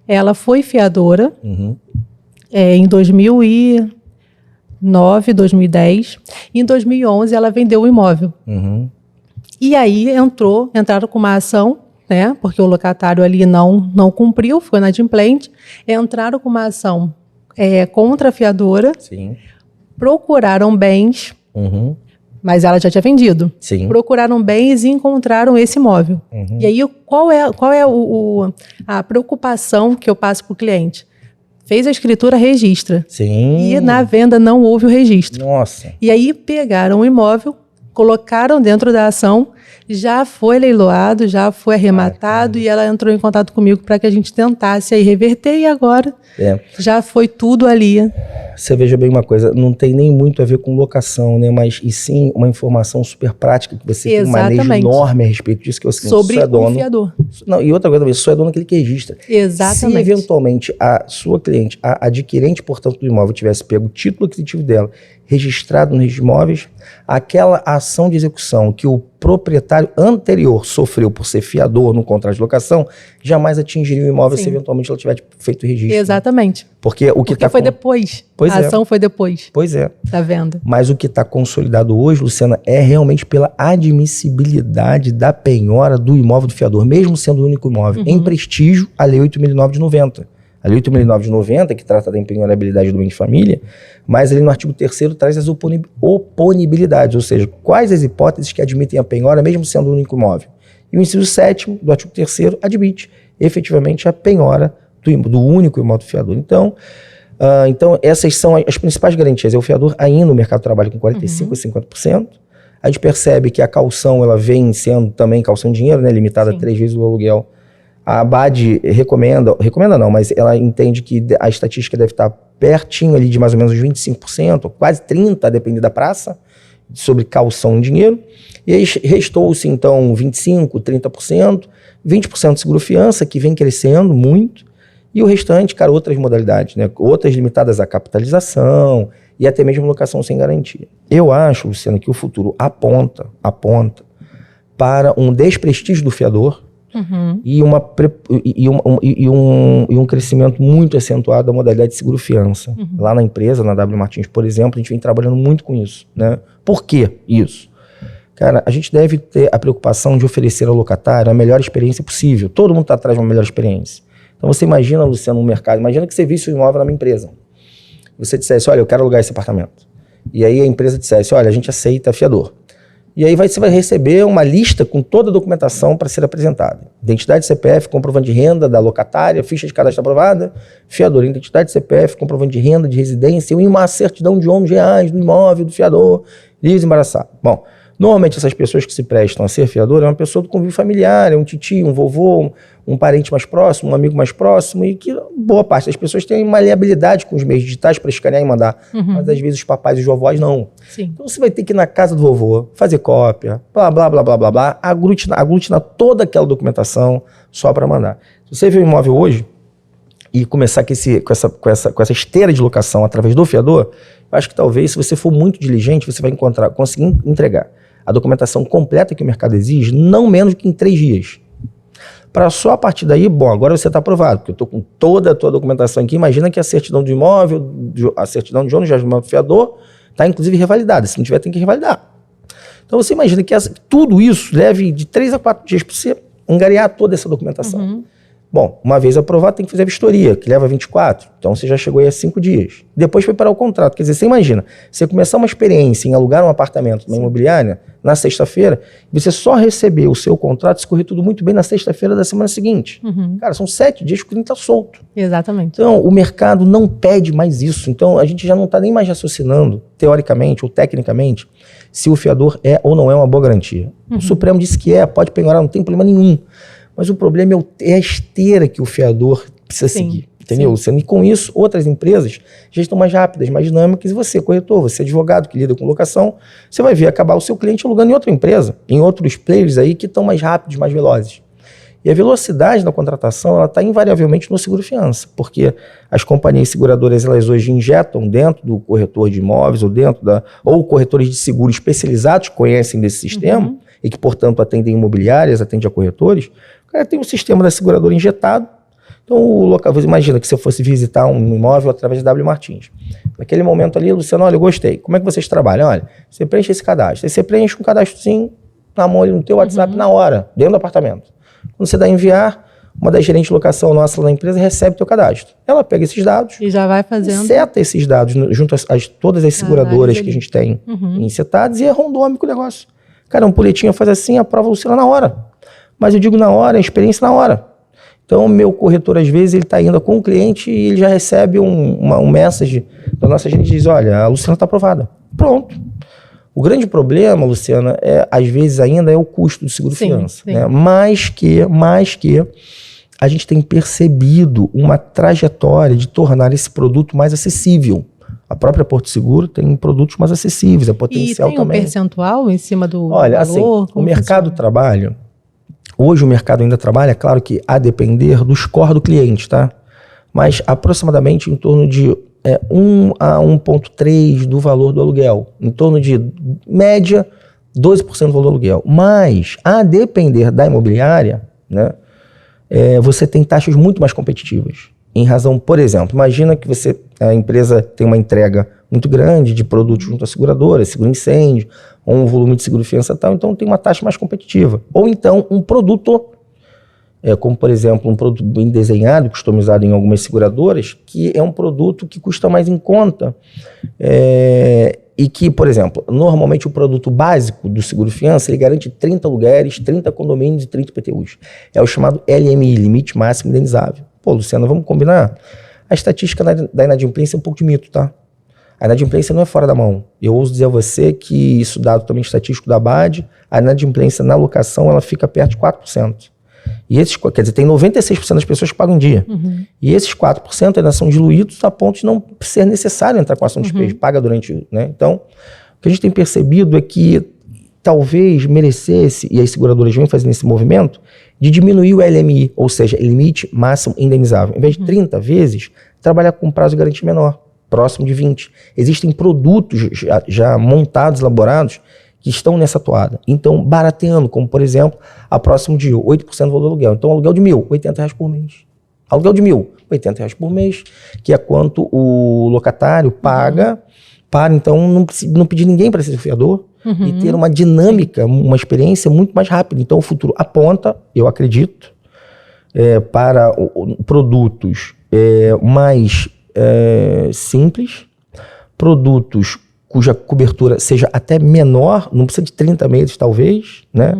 Ela foi fiadora em 2009, 2010, e em 2011 ela vendeu o imóvel. E aí entraram com uma ação, né, porque o locatário ali não cumpriu, foi inadimplente, entraram com uma ação contra a fiadora, sim, procuraram bens, mas ela já tinha vendido. Sim. Procuraram bens e encontraram esse imóvel. E aí, qual é a preocupação que eu passo para o cliente? Fez a escritura, registra. Sim. E na venda não houve o registro. Nossa. E aí pegaram o imóvel, colocaram dentro da ação, já foi leiloado, já foi arrematado, e ela entrou em contato comigo para que a gente tentasse aí reverter, e agora já foi tudo ali. Você veja bem uma coisa, não tem nem muito a ver com locação, né? Mas e sim uma informação super prática que você tem um manejo enorme a respeito disso, que é o seguinte, sobre o fiador. Não, e outra coisa também, só é dono aquele que registra. Exatamente. Se eventualmente a sua cliente, a adquirente, portanto, do imóvel, tivesse pego o título aquisitivo dela, registrado no registro de imóveis, aquela ação de execução que o proprietário anterior sofreu por ser fiador no contrato de locação, jamais atingiria o imóvel, sim, se eventualmente ela tiver feito o registro. Exatamente. Porque foi depois. A ação foi depois. Pois é. Da venda. Mas o que está consolidado hoje, Luciana, é realmente pela admissibilidade da penhora do imóvel do fiador, mesmo sendo o único imóvel. Em prestígio, a Lei 8.009 de 90. A Lei 8.009 de 90, que trata da impenhorabilidade do bem de família, mas ali no artigo 3º traz as oponibilidades, ou seja, quais as hipóteses que admitem a penhora, mesmo sendo o único imóvel. E o inciso 7º do artigo 3º admite efetivamente a penhora do único imóvel do fiador. Então, essas são as principais garantias. O fiador ainda, o mercado trabalha com 45% a 50%. A gente percebe que a caução, ela vem sendo também caução de dinheiro, né, limitada, sim, a 3 vezes o aluguel. A ABAD recomenda não, mas ela entende que a estatística deve estar pertinho ali de mais ou menos uns 25%, quase 30%, a depender da praça, sobre caução em dinheiro. E aí restou-se, então, 25%, 30%, 20% de seguro-fiança, que vem crescendo muito, e o restante, outras modalidades, né? Outras limitadas à capitalização e até mesmo locação sem garantia. Eu acho, Luciano, que o futuro aponta para um desprestígio do fiador, e um crescimento muito acentuado da modalidade de seguro-fiança. Lá na empresa, na W Martins, por exemplo, a gente vem trabalhando muito com isso, né? Por que isso? Cara, a gente deve ter a preocupação de oferecer ao locatário a melhor experiência possível. Todo mundo está atrás de uma melhor experiência. Então você imagina, Luciano, no mercado, imagina que você visse um imóvel na minha empresa. Você dissesse, olha, eu quero alugar esse apartamento. E aí a empresa dissesse, olha, a gente aceita fiador. E aí você vai receber uma lista com toda a documentação para ser apresentada. Identidade CPF, comprovante de renda da locatária, ficha de cadastro aprovada, fiador, identidade CPF, comprovante de renda, de residência e uma certidão de ônibus reais do imóvel, do fiador, livre embaraçado. Bom, normalmente essas pessoas que se prestam a ser fiador é uma pessoa do convívio familiar, é um titio, um vovô, um parente mais próximo, um amigo mais próximo, e que boa parte das pessoas tem maleabilidade com os meios digitais para escanear e mandar, mas às vezes os papais e os vovós não. Sim. Então você vai ter que ir na casa do vovô, fazer cópia, blá, blá, blá, blá, blá, blá, aglutinar toda aquela documentação só para mandar. Se você vê o imóvel hoje, e começar com essa esteira de locação através do fiador, eu acho que talvez, se você for muito diligente, você vai conseguir entregar a documentação completa que o mercado exige, não menos que em 3 dias. Para só a partir daí, bom, agora você está aprovado, porque eu estou com toda a tua documentação aqui. Imagina que a certidão do imóvel, a certidão de ônus do fiador, está inclusive revalidada. Se não tiver, tem que revalidar. Então você imagina que tudo isso leve de 3 a 4 dias para você angariar toda essa documentação. Uhum. Bom, uma vez aprovado, tem que fazer a vistoria, que leva 24. Então você já chegou aí a 5 dias. Depois preparar o contrato. Quer dizer, você imagina, você começar uma experiência em alugar um apartamento numa imobiliária na sexta-feira, e você só receber o seu contrato, escorrer tudo muito bem na sexta-feira da semana seguinte. Uhum. Cara, são 7 dias que o cliente está solto. Exatamente. Então, o mercado não pede mais isso. Então, a gente já não está nem mais raciocinando, teoricamente ou tecnicamente, se o fiador é ou não é uma boa garantia. O Supremo disse que pode penhorar, não tem problema nenhum. Mas o problema é a esteira que o fiador precisa seguir, entendeu, Luciano? E com isso, outras empresas já estão mais rápidas, mais dinâmicas, e você, corretor, você advogado que lida com locação, você vai ver acabar o seu cliente alugando em outra empresa, em outros players aí que estão mais rápidos, mais velozes. E a velocidade na contratação, ela está invariavelmente no seguro-fiança, porque as companhias seguradoras, elas hoje injetam dentro do corretor de imóveis ou corretores de seguro especializados que conhecem desse sistema e que, portanto, atendem imobiliárias, atendem a corretores. O cara tem um sistema da seguradora injetado. Então, o local, você imagina que se eu fosse visitar um imóvel através da W Martins. Naquele momento ali, Luciano, olha, eu gostei. Como é que vocês trabalham? Olha, você preenche esse cadastro. Aí você preenche um cadastrozinho na mão ali no teu WhatsApp na hora, dentro do apartamento. Quando você dá a enviar, uma das gerentes de locação nossa lá na empresa recebe o teu cadastro. Ela pega esses dados e já vai fazendo. Seta esses dados junto a todas as seguradoras que a gente tem insetadas e é randômico o negócio. Cara, um boletim faz assim, aprova a Luciana na hora. Mas eu digo na hora, a experiência na hora. Então, o meu corretor, às vezes, ele está indo com o cliente e ele já recebe um message da nossa gente e diz, olha, a Luciana está aprovada. Pronto. O grande problema, Luciana, às vezes ainda é o custo do seguro-fiança. Né? Mais que a gente tem percebido uma trajetória de tornar esse produto mais acessível. A própria Porto Seguro tem produtos mais acessíveis, é potencial também. E tem um percentual em cima do Olha, valor? Assim, o mercado trabalha... Hoje o mercado ainda trabalha, claro que a depender do score do cliente, tá? Mas aproximadamente em torno de 1 a 1,3 do valor do aluguel. Em torno de, média, 12% do valor do aluguel. Mas, a depender da imobiliária, né, você tem taxas muito mais competitivas. Em razão, por exemplo, imagina que a empresa tem uma entrega muito grande de produtos junto à seguradora, seguro incêndio, ou um volume de seguro-fiança tal, então tem uma taxa mais competitiva. Ou então um produto, como por exemplo um produto bem desenhado, customizado em algumas seguradoras, que é um produto que custa mais em conta e que, por exemplo, normalmente o produto básico do seguro-fiança, ele garante 30 lugares, 30 condomínios e 30 IPTUs. É o chamado LMI, Limite Máximo Indenizável. Pô, Luciana, vamos combinar? A estatística da inadimplência é um pouco de mito, tá? A inadimplência não é fora da mão. Eu ouso dizer a você que isso dado também estatístico da ABAD, a inadimplência na locação ela fica perto de 4%. E esses, quer dizer, tem 96% das pessoas que pagam em dia. E esses 4% ainda são diluídos a ponto de não ser necessário entrar com ação de despejo, paga durante... Né? Então, o que a gente tem percebido é que talvez merecesse, e as seguradoras vêm fazendo esse movimento, de diminuir o LMI, ou seja, limite máximo indenizável. Em vez de 30 vezes, trabalhar com um prazo de garantia menor, próximo de 20. Existem produtos já montados, elaborados, que estão nessa toada. Então, barateando, como por exemplo, a próximo de 8% do valor do aluguel. Então, aluguel de R$1.000, R$80 por mês. Aluguel de R$1.000, R$80 por mês, que é quanto o locatário paga para, então, não pedir ninguém para ser fiador e ter uma dinâmica, uma experiência muito mais rápida. Então, o futuro aponta, eu acredito, para produtos mais simples, produtos cuja cobertura seja até menor, não precisa de 30 meses talvez, né?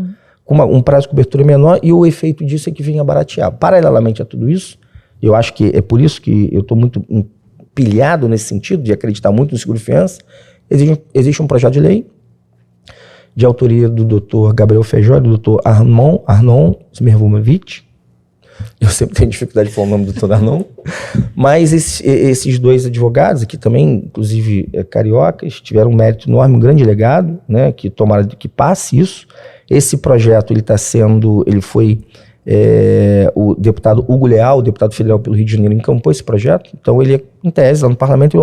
Com um prazo de cobertura menor, e o efeito disso é que vem a baratear. Paralelamente a tudo isso, eu acho que é por isso que eu estou muito empilhado nesse sentido, de acreditar muito no seguro-fiança. Existe um projeto de lei de autoria do Dr. Gabriel Feijó e do Dr. Arnon Smervumovic. Eu sempre tenho dificuldade de falar o nome do Dr. Arnon. Mas esses dois advogados aqui também, inclusive cariocas, tiveram um mérito enorme, um grande legado, né, que tomara que passe isso. Esse projeto ele foi O deputado Hugo Leal, deputado federal pelo Rio de Janeiro, encampou esse projeto. Então, ele, em tese, lá no parlamento,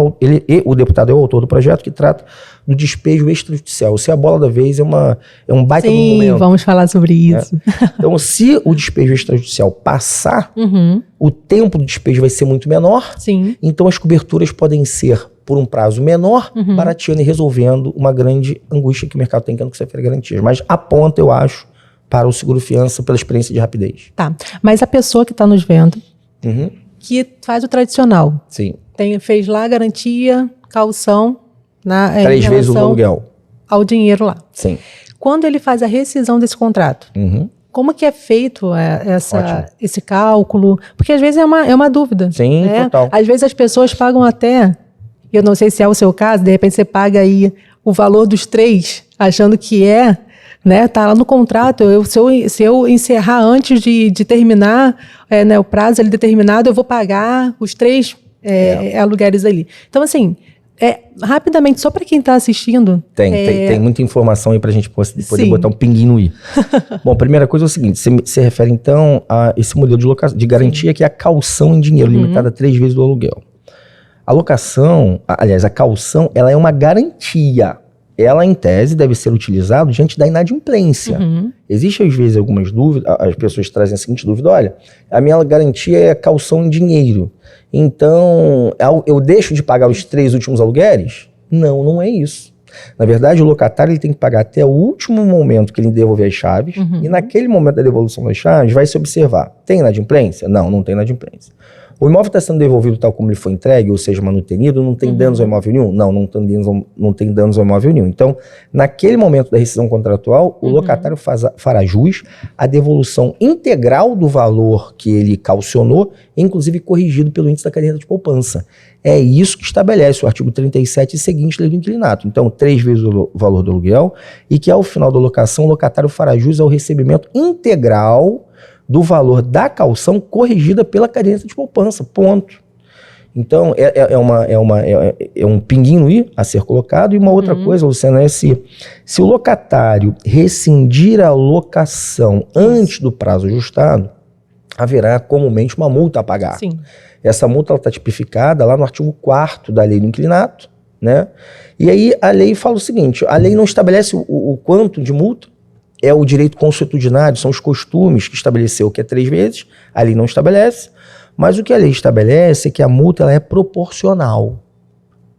o deputado é o autor do projeto que trata do despejo extrajudicial. Se a bola da vez é um baita momento. Sim, vamos falar sobre isso. Então, se o despejo extrajudicial passar, o tempo do despejo vai ser muito menor. Sim. Então, as coberturas podem ser por um prazo menor, barateando e resolvendo uma grande angústia que o mercado tem, que é não consegue ter garantias. Mas aponta, eu acho, para o seguro-fiança pela experiência de rapidez. Tá, mas a pessoa que está nos vendo, que faz o tradicional, Sim. Fez lá a garantia, caução, 3 vezes o aluguel. Ao dinheiro lá. Sim. Quando ele faz a rescisão desse contrato, como que é feito esse cálculo? Porque às vezes é uma dúvida. Sim, né? total. Às vezes as pessoas pagam até, eu não sei se é o seu caso, de repente você paga aí o valor dos 3, achando que né, tá lá no contrato, se eu encerrar antes de terminar o prazo ali determinado, eu vou pagar os 3 aluguéis ali. Então, assim, rapidamente, só para quem está assistindo... Tem muita informação aí para a gente poder botar um pinguinho no i. Bom, primeira coisa é o seguinte, você se refere então a esse modelo de garantia que é a caução em dinheiro, limitada a 3 vezes do aluguel. A locação, aliás, a caução, ela é uma garantia. Ela, em tese, deve ser utilizada diante da inadimplência. Existem, às vezes, algumas dúvidas, as pessoas trazem a seguinte dúvida, olha, a minha garantia é caução em dinheiro, então eu deixo de pagar os 3 últimos aluguéis? Não, não é isso. Na verdade, o locatário ele tem que pagar até o último momento que ele devolver as chaves, e naquele momento da devolução das chaves vai se observar, tem inadimplência? Não, não tem inadimplência. O imóvel está sendo devolvido tal como ele foi entregue, ou seja, manutenido, não tem danos ao imóvel nenhum? Não, não tem danos ao imóvel nenhum. Então, naquele momento da rescisão contratual, o locatário fará jus à devolução integral do valor que ele calcionou, inclusive corrigido pelo índice da caderneta de poupança. É isso que estabelece o artigo 37 e seguinte da lei do inquilinato. Então, 3 vezes o valor do aluguel, e que ao final da locação, o locatário fará jus ao recebimento integral do valor da caução corrigida pela caderneta de poupança, ponto. Então, é um pinguinho no i a ser colocado. E uma outra coisa, Luciana, é se o locatário rescindir a locação antes do prazo ajustado, haverá comumente uma multa a pagar. Sim. Essa multa está tipificada lá no artigo 4º da lei do inquilinato, né? E aí a lei fala o seguinte, a lei não estabelece o quanto de multa, é o direito consuetudinário, são os costumes que estabeleceu, que é 3 vezes, a lei não estabelece, mas o que a lei estabelece é que a multa ela é proporcional.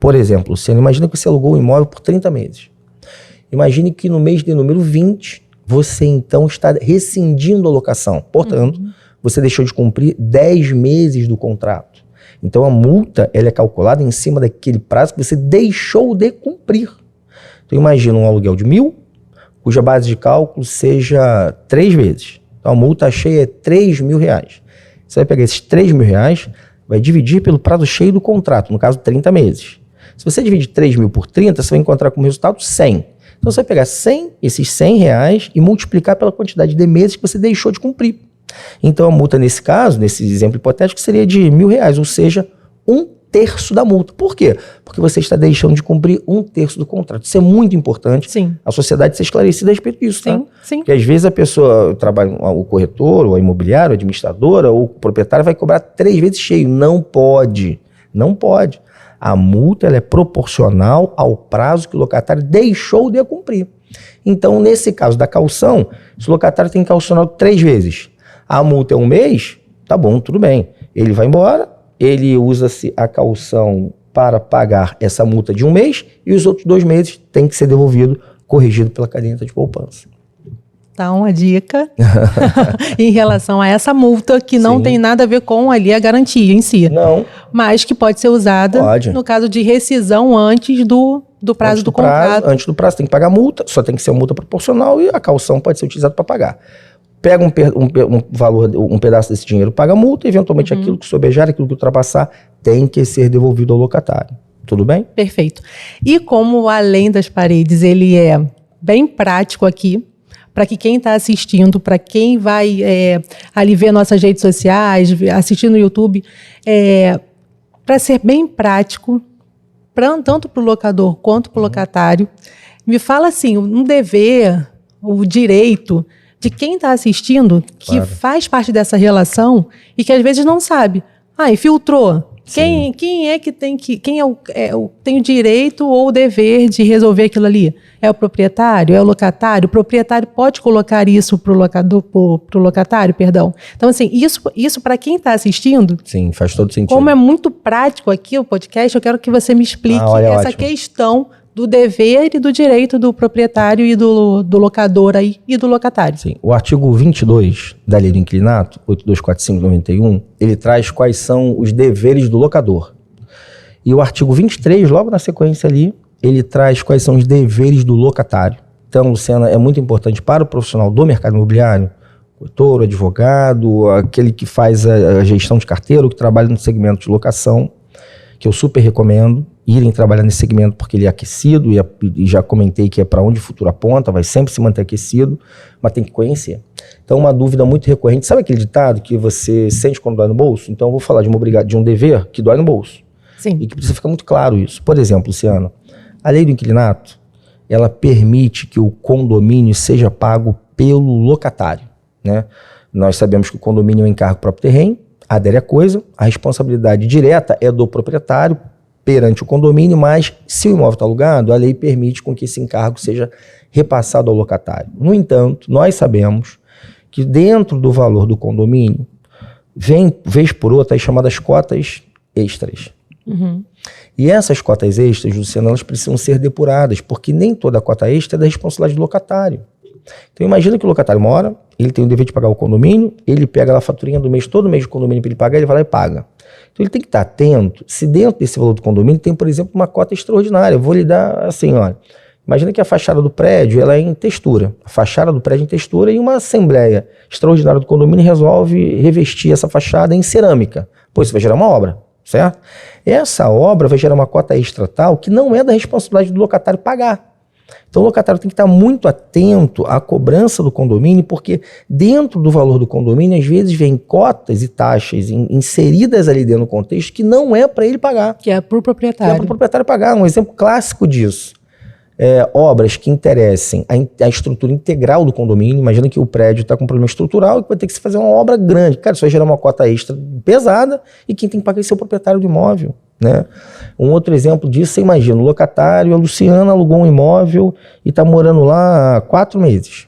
Por exemplo, Luciano, imagina que você alugou um imóvel por 30 meses. Imagine que no mês de número 20, você então está rescindindo a locação. Portanto, você deixou de cumprir 10 meses do contrato. Então a multa ela é calculada em cima daquele prazo que você deixou de cumprir. Então imagina um aluguel de 1.000, cuja base de cálculo seja 3 vezes. Então a multa cheia é R$3.000. Você vai pegar esses R$3.000, vai dividir pelo prazo cheio do contrato, no caso 30 meses. Se você dividir 3.000 por 30, você vai encontrar como resultado 100. Então você vai pegar esses R$100 e multiplicar pela quantidade de meses que você deixou de cumprir. Então a multa nesse caso, nesse exemplo hipotético, seria de R$1.000, ou seja, 1/3 da multa. Por quê? Porque você está deixando de cumprir 1/3 do contrato. Isso é muito importante. Sim. A sociedade ser esclarecida a respeito disso, sim, tá? Sim. Porque às vezes a pessoa trabalha, o corretor, ou a imobiliária, a administradora, ou o proprietário vai cobrar 3 vezes cheio. Não pode. Não pode. A multa ela é proporcional ao prazo que o locatário deixou de cumprir. Então, nesse caso da caução, se o locatário tem calcionado 3 vezes, a multa é 1 mês, tá bom, tudo bem. Ele vai embora, ele usa-se a caução para pagar essa multa de 1 mês e os outros 2 meses tem que ser devolvido, corrigido pela caderneta de poupança. Tá uma dica em relação a essa multa que não tem nada a ver com ali a garantia em si. Não. Mas que pode ser usada no caso de rescisão antes do prazo do contrato. Antes do prazo tem que pagar multa, só tem que ser uma multa proporcional e a caução pode ser utilizada para pagar. Pega um pedaço desse dinheiro, paga a multa, eventualmente aquilo que sobejar, aquilo que ultrapassar, tem que ser devolvido ao locatário. Tudo bem? Perfeito. E como Além das Paredes, ele é bem prático aqui, para que quem está assistindo, para quem vai ali ver nossas redes sociais, assistir no YouTube, para ser bem prático, tanto para o locador quanto para o locatário, me fala assim, um dever, o direito de quem está assistindo, que faz parte dessa relação e que às vezes não sabe. E filtrou. Quem é que tem tem o direito ou o dever de resolver aquilo ali? É o proprietário? É o locatário? O proprietário pode colocar isso para o locatário, perdão. Então, assim, isso para quem está assistindo... Sim, faz todo sentido. Como é muito prático aqui o podcast, eu quero que você me explique essa questão do dever e do direito do proprietário e do locador aí, e do locatário. Sim. O artigo 22 da Lei do Inquilinato, 8245/91, ele traz quais são os deveres do locador. E o artigo 23, logo na sequência ali, ele traz quais são os deveres do locatário. Então, Luciana, é muito importante para o profissional do mercado imobiliário, corretor, advogado, aquele que faz a gestão de carteira, ou que trabalha no segmento de locação, que eu super recomendo irem trabalhar nesse segmento porque ele é aquecido e já comentei que é para onde o futuro aponta, vai sempre se manter aquecido, mas tem que conhecer. Então, uma dúvida muito recorrente, sabe aquele ditado que você sente quando dói no bolso? Então, eu vou falar de um dever que dói no bolso. Sim. E que precisa ficar muito claro isso. Por exemplo, Luciana, a Lei do Inquilinato, ela permite que o condomínio seja pago pelo locatário, né? Nós sabemos que o condomínio é um encargo próprio terreno, adere à coisa, a responsabilidade direta é do proprietário perante o condomínio, mas se o imóvel está alugado, a lei permite com que esse encargo seja repassado ao locatário. No entanto, nós sabemos que dentro do valor do condomínio, vem, vez por outra, as chamadas cotas extras. Uhum. E essas cotas extras, Luciana, elas precisam ser depuradas, porque nem toda cota extra é da responsabilidade do locatário. Então imagina que o locatário mora, ele tem o dever de pagar o condomínio, ele pega lá a faturinha do mês, todo mês do condomínio para ele pagar, ele vai lá e paga. Então ele tem que estar atento se dentro desse valor do condomínio tem, por exemplo, uma cota extraordinária. Eu vou lhe dar assim, olha, imagina que a fachada do prédio ela é em textura, a fachada do prédio é em textura e uma assembleia extraordinária do condomínio resolve revestir essa fachada em cerâmica. Pô, isso vai gerar uma obra, certo? Essa obra vai gerar uma cota extra tal que não é da responsabilidade do locatário pagar. Então o locatário tem que estar muito atento à cobrança do condomínio, porque dentro do valor do condomínio, às vezes, vem cotas e taxas inseridas ali dentro do contexto que não é para ele pagar. Que é para o proprietário. Que é para o proprietário pagar. Um exemplo clássico disso. Obras que interessem a estrutura integral do condomínio. Imagina que o prédio está com um problema estrutural e vai ter que se fazer uma obra grande. Cara, isso vai gerar uma cota extra pesada e quem tem que pagar é o proprietário do imóvel, né? Um outro exemplo disso, você imagina, o locatário, a Luciana alugou um imóvel e está morando lá há 4 meses.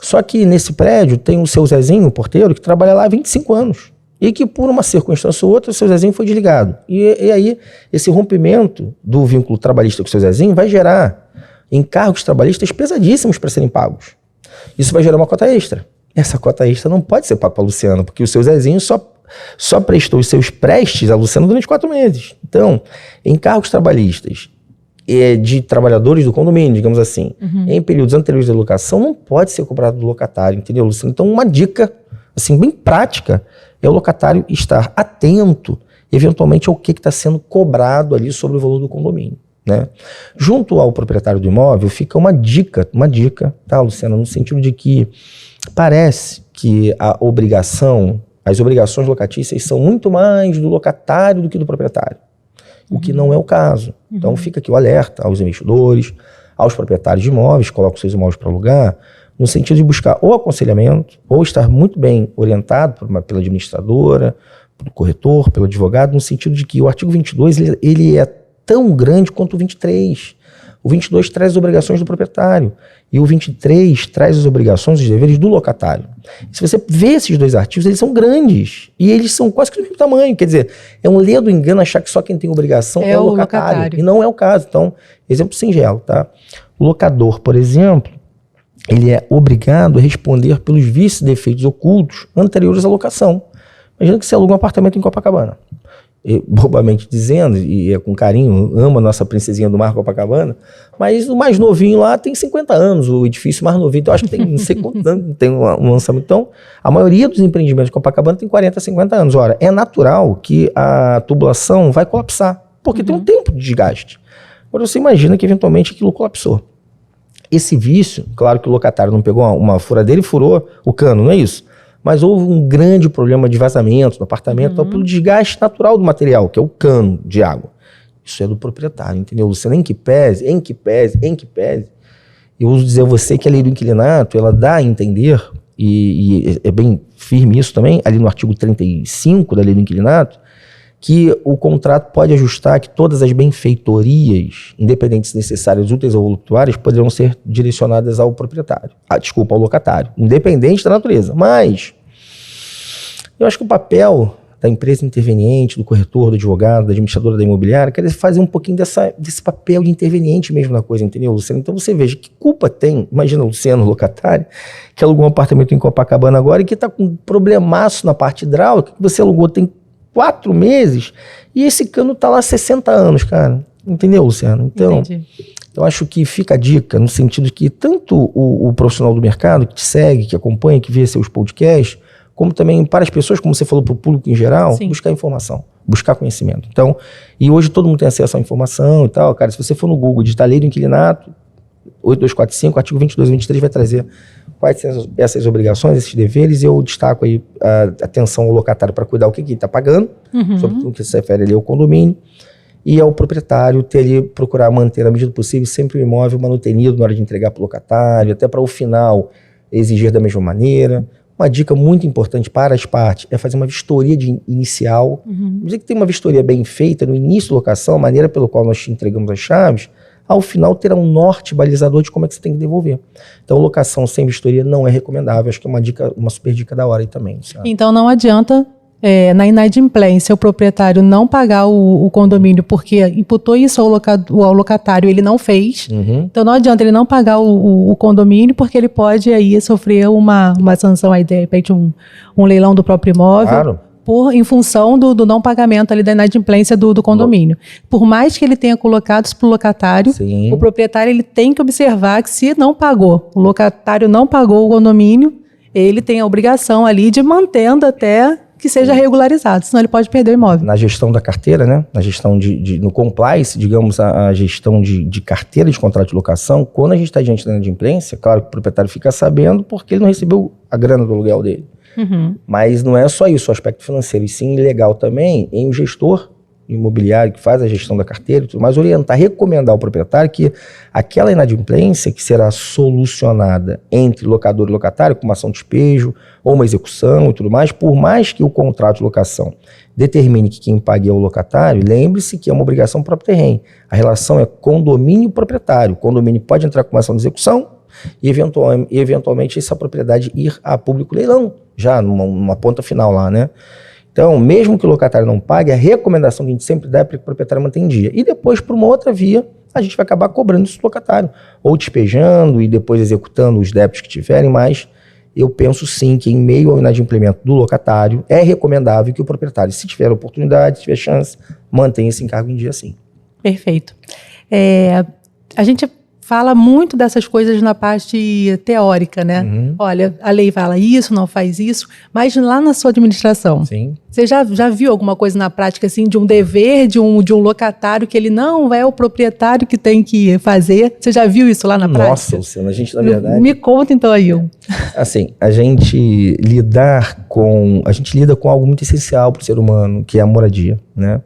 Só que nesse prédio tem o seu Zezinho, o porteiro, que trabalha lá há 25 anos. E que por uma circunstância ou outra, o seu Zezinho foi desligado. E aí, esse rompimento do vínculo trabalhista com o seu Zezinho vai gerar encargos trabalhistas pesadíssimos para serem pagos. Isso vai gerar uma cota extra. Essa cota extra não pode ser paga para a Luciana, porque o seu Zezinho só prestou os seus prestes à Luciana durante 4 meses. Então, encargos trabalhistas de trabalhadores do condomínio, digamos assim, em períodos anteriores da locação, não pode ser cobrado do locatário, entendeu, Luciana? Então, uma dica, assim, bem prática, é o locatário estar atento, eventualmente, ao que está sendo cobrado ali sobre o valor do condomínio, né? Junto ao proprietário do imóvel, fica uma dica, tá, Luciana, no sentido de que parece que as obrigações locatícias são muito mais do locatário do que do proprietário, o que não é o caso. Então fica aqui o alerta aos investidores, aos proprietários de imóveis, colocam seus imóveis para alugar, no sentido de buscar ou aconselhamento, ou estar muito bem orientado pela administradora, pelo corretor, pelo advogado, no sentido de que o artigo 22 ele é tão grande quanto o 23. O 22 traz as obrigações do proprietário e o 23 traz as obrigações e os deveres do locatário. Se você vê esses dois artigos, eles são grandes e eles são quase que do mesmo tamanho. Quer dizer, é um ledo engano achar que só quem tem obrigação é o locatário. E não é o caso. Então, exemplo singelo, tá? O locador, por exemplo, ele é obrigado a responder pelos vícios e defeitos ocultos anteriores à locação. Imagina que você aluga um apartamento em Copacabana. Bobamente dizendo, e é com carinho, ama a nossa princesinha do mar Copacabana, mas o mais novinho lá tem 50 anos, o edifício mais novinho, então acho que tem não sei quantos anos, tem um lançamento. Então, a maioria dos empreendimentos de Copacabana tem 40, 50 anos. Ora, é natural que a tubulação vai colapsar, porque tem um tempo de desgaste. Agora você imagina que eventualmente aquilo colapsou. Esse vício, claro que o locatário não pegou uma furadeira e furou o cano, não é isso? Mas houve um grande problema de vazamento no apartamento, então, pelo desgaste natural do material, que é o cano de água. Isso é do proprietário, entendeu, Luciana? Em que pese, eu uso dizer a você que a lei do inquilinato, ela dá a entender, e é bem firme isso também, ali no artigo 35 da lei do inquilinato, que o contrato pode ajustar que todas as benfeitorias, independentes necessárias, úteis ou voluptuárias, poderão ser direcionadas ao proprietário. Ao locatário, independente da natureza. Mas eu acho que o papel da empresa interveniente, do corretor, do advogado, da administradora da imobiliária, quer fazer um pouquinho desse papel de interveniente mesmo na coisa, entendeu, Luciano? Então você veja, que culpa tem, imagina o Luciano, locatário, que alugou um apartamento em Copacabana agora e que está com um problemaço na parte hidráulica, que você alugou tem 4 meses, e esse cano tá lá há 60 anos, cara. Entendeu, Luciano? Então, entendi. Eu acho que fica a dica, no sentido que tanto o profissional do mercado que te segue, que acompanha, que vê seus podcasts, como também para as pessoas, como você falou, para o público em geral, sim, buscar informação, buscar conhecimento. Então, e hoje todo mundo tem acesso à informação e tal, cara, se você for no Google, digitar lei do inquilinato, 8245, artigo 22 e 23 vai trazer quais são essas obrigações, esses deveres, e eu destaco aí a atenção ao locatário para cuidar o que ele está pagando, sobretudo que se refere ali ao condomínio, e ao proprietário ter ali, procurar manter, na medida do possível, sempre o imóvel manutenido na hora de entregar para o locatário, até para o final exigir da mesma maneira. Uma dica muito importante para as partes é fazer uma vistoria inicial. Dizer que tem uma vistoria bem feita no início da locação, a maneira pela qual nós te entregamos as chaves, ao final terá um norte balizador de como é que você tem que devolver. Então, locação sem vistoria não é recomendável. Acho que é uma dica, uma super dica da hora aí também. Sabe? Então, não adianta, na inadimplência, o proprietário não pagar o condomínio porque imputou isso ao locatário, ele não fez. Então, não adianta ele não pagar o condomínio porque ele pode aí sofrer uma sanção, aí, de repente, um leilão do próprio imóvel. Claro. Em função do não pagamento ali da inadimplência do condomínio. Por mais que ele tenha colocado isso para o locatário, sim, o proprietário ele tem que observar que se não pagou, o locatário não pagou o condomínio, ele tem a obrigação ali de mantendo até que seja regularizado, senão ele pode perder o imóvel. Na gestão da carteira, né? Na gestão no compliance, digamos, a gestão de carteira de contrato de locação, quando a gente está diante da inadimplência, claro que o proprietário fica sabendo porque ele não recebeu a grana do aluguel dele. Mas não é só isso, o aspecto financeiro, e sim legal também em o gestor imobiliário que faz a gestão da carteira e tudo mais, orientar, recomendar ao proprietário que aquela inadimplência que será solucionada entre locador e locatário, com uma ação de despejo ou uma execução e tudo mais, por mais que o contrato de locação determine que quem pague é o locatário, lembre-se que é uma obrigação próprio terreno. A relação é condomínio-proprietário. O condomínio pode entrar com uma ação de execução e eventualmente essa propriedade ir a público leilão, já numa ponta final lá, né? Então, mesmo que o locatário não pague, a recomendação que a gente sempre dá é para que o proprietário mantenha em dia. E depois, por uma outra via, a gente vai acabar cobrando isso do locatário, ou despejando e depois executando os débitos que tiverem, mas eu penso sim que em meio ao inadimplemento do locatário, é recomendável que o proprietário, se tiver oportunidade, se tiver chance, mantenha esse encargo em dia sim. Perfeito. A gente fala muito dessas coisas na parte teórica, né? Olha, a lei fala isso, não faz isso, mas lá na sua administração, sim, você já viu alguma coisa na prática, assim, de um dever de um locatário que ele não é o proprietário que tem que fazer? Você já viu isso lá na prática? Nossa, Luciana, a gente, na verdade... Me conta então aí. Assim, a gente lida com algo muito essencial para o ser humano, que é a moradia, né?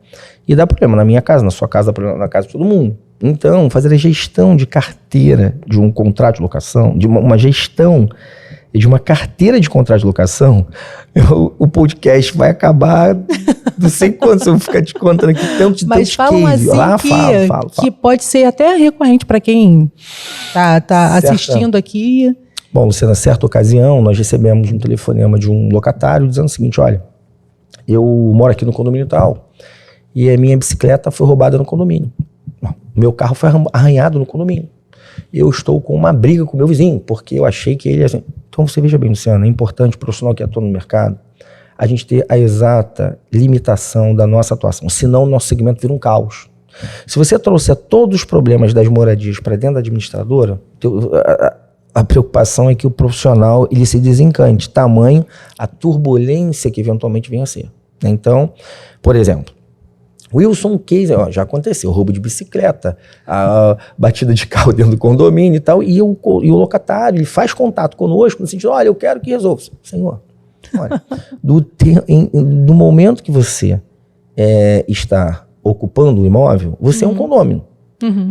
E dá problema na minha casa, na sua casa, na casa de todo mundo. Então, fazer a gestão de carteira de um contrato de locação, de uma gestão de uma carteira de contrato de locação, o podcast vai acabar, não sei quanto, se eu vou ficar te contando aqui tanto de mas falam assim fala. Que pode ser até recorrente para quem tá assistindo aqui. Bom, Luciana, certa ocasião, nós recebemos um telefonema de um locatário dizendo o seguinte: olha, eu moro aqui no condomínio tal, e a minha bicicleta foi roubada no condomínio. Meu carro foi arranhado no condomínio. Eu estou com uma briga com o meu vizinho, porque eu achei que ele... Assim... Então você veja bem, Luciano, é importante, profissional que atua no mercado, a gente ter a exata limitação da nossa atuação, senão o nosso segmento vira um caos. Se você trouxer todos os problemas das moradias para dentro da administradora, a preocupação é que o profissional ele se desencante, tamanho a turbulência que eventualmente venha a ser. Então, por exemplo, Wilson Case, já aconteceu, roubo de bicicleta, a batida de carro dentro do condomínio e tal, e o locatário, ele faz contato conosco no sentido, olha, eu quero que resolva. Senhor, olha, do momento que você está ocupando o imóvel, você é um condômino,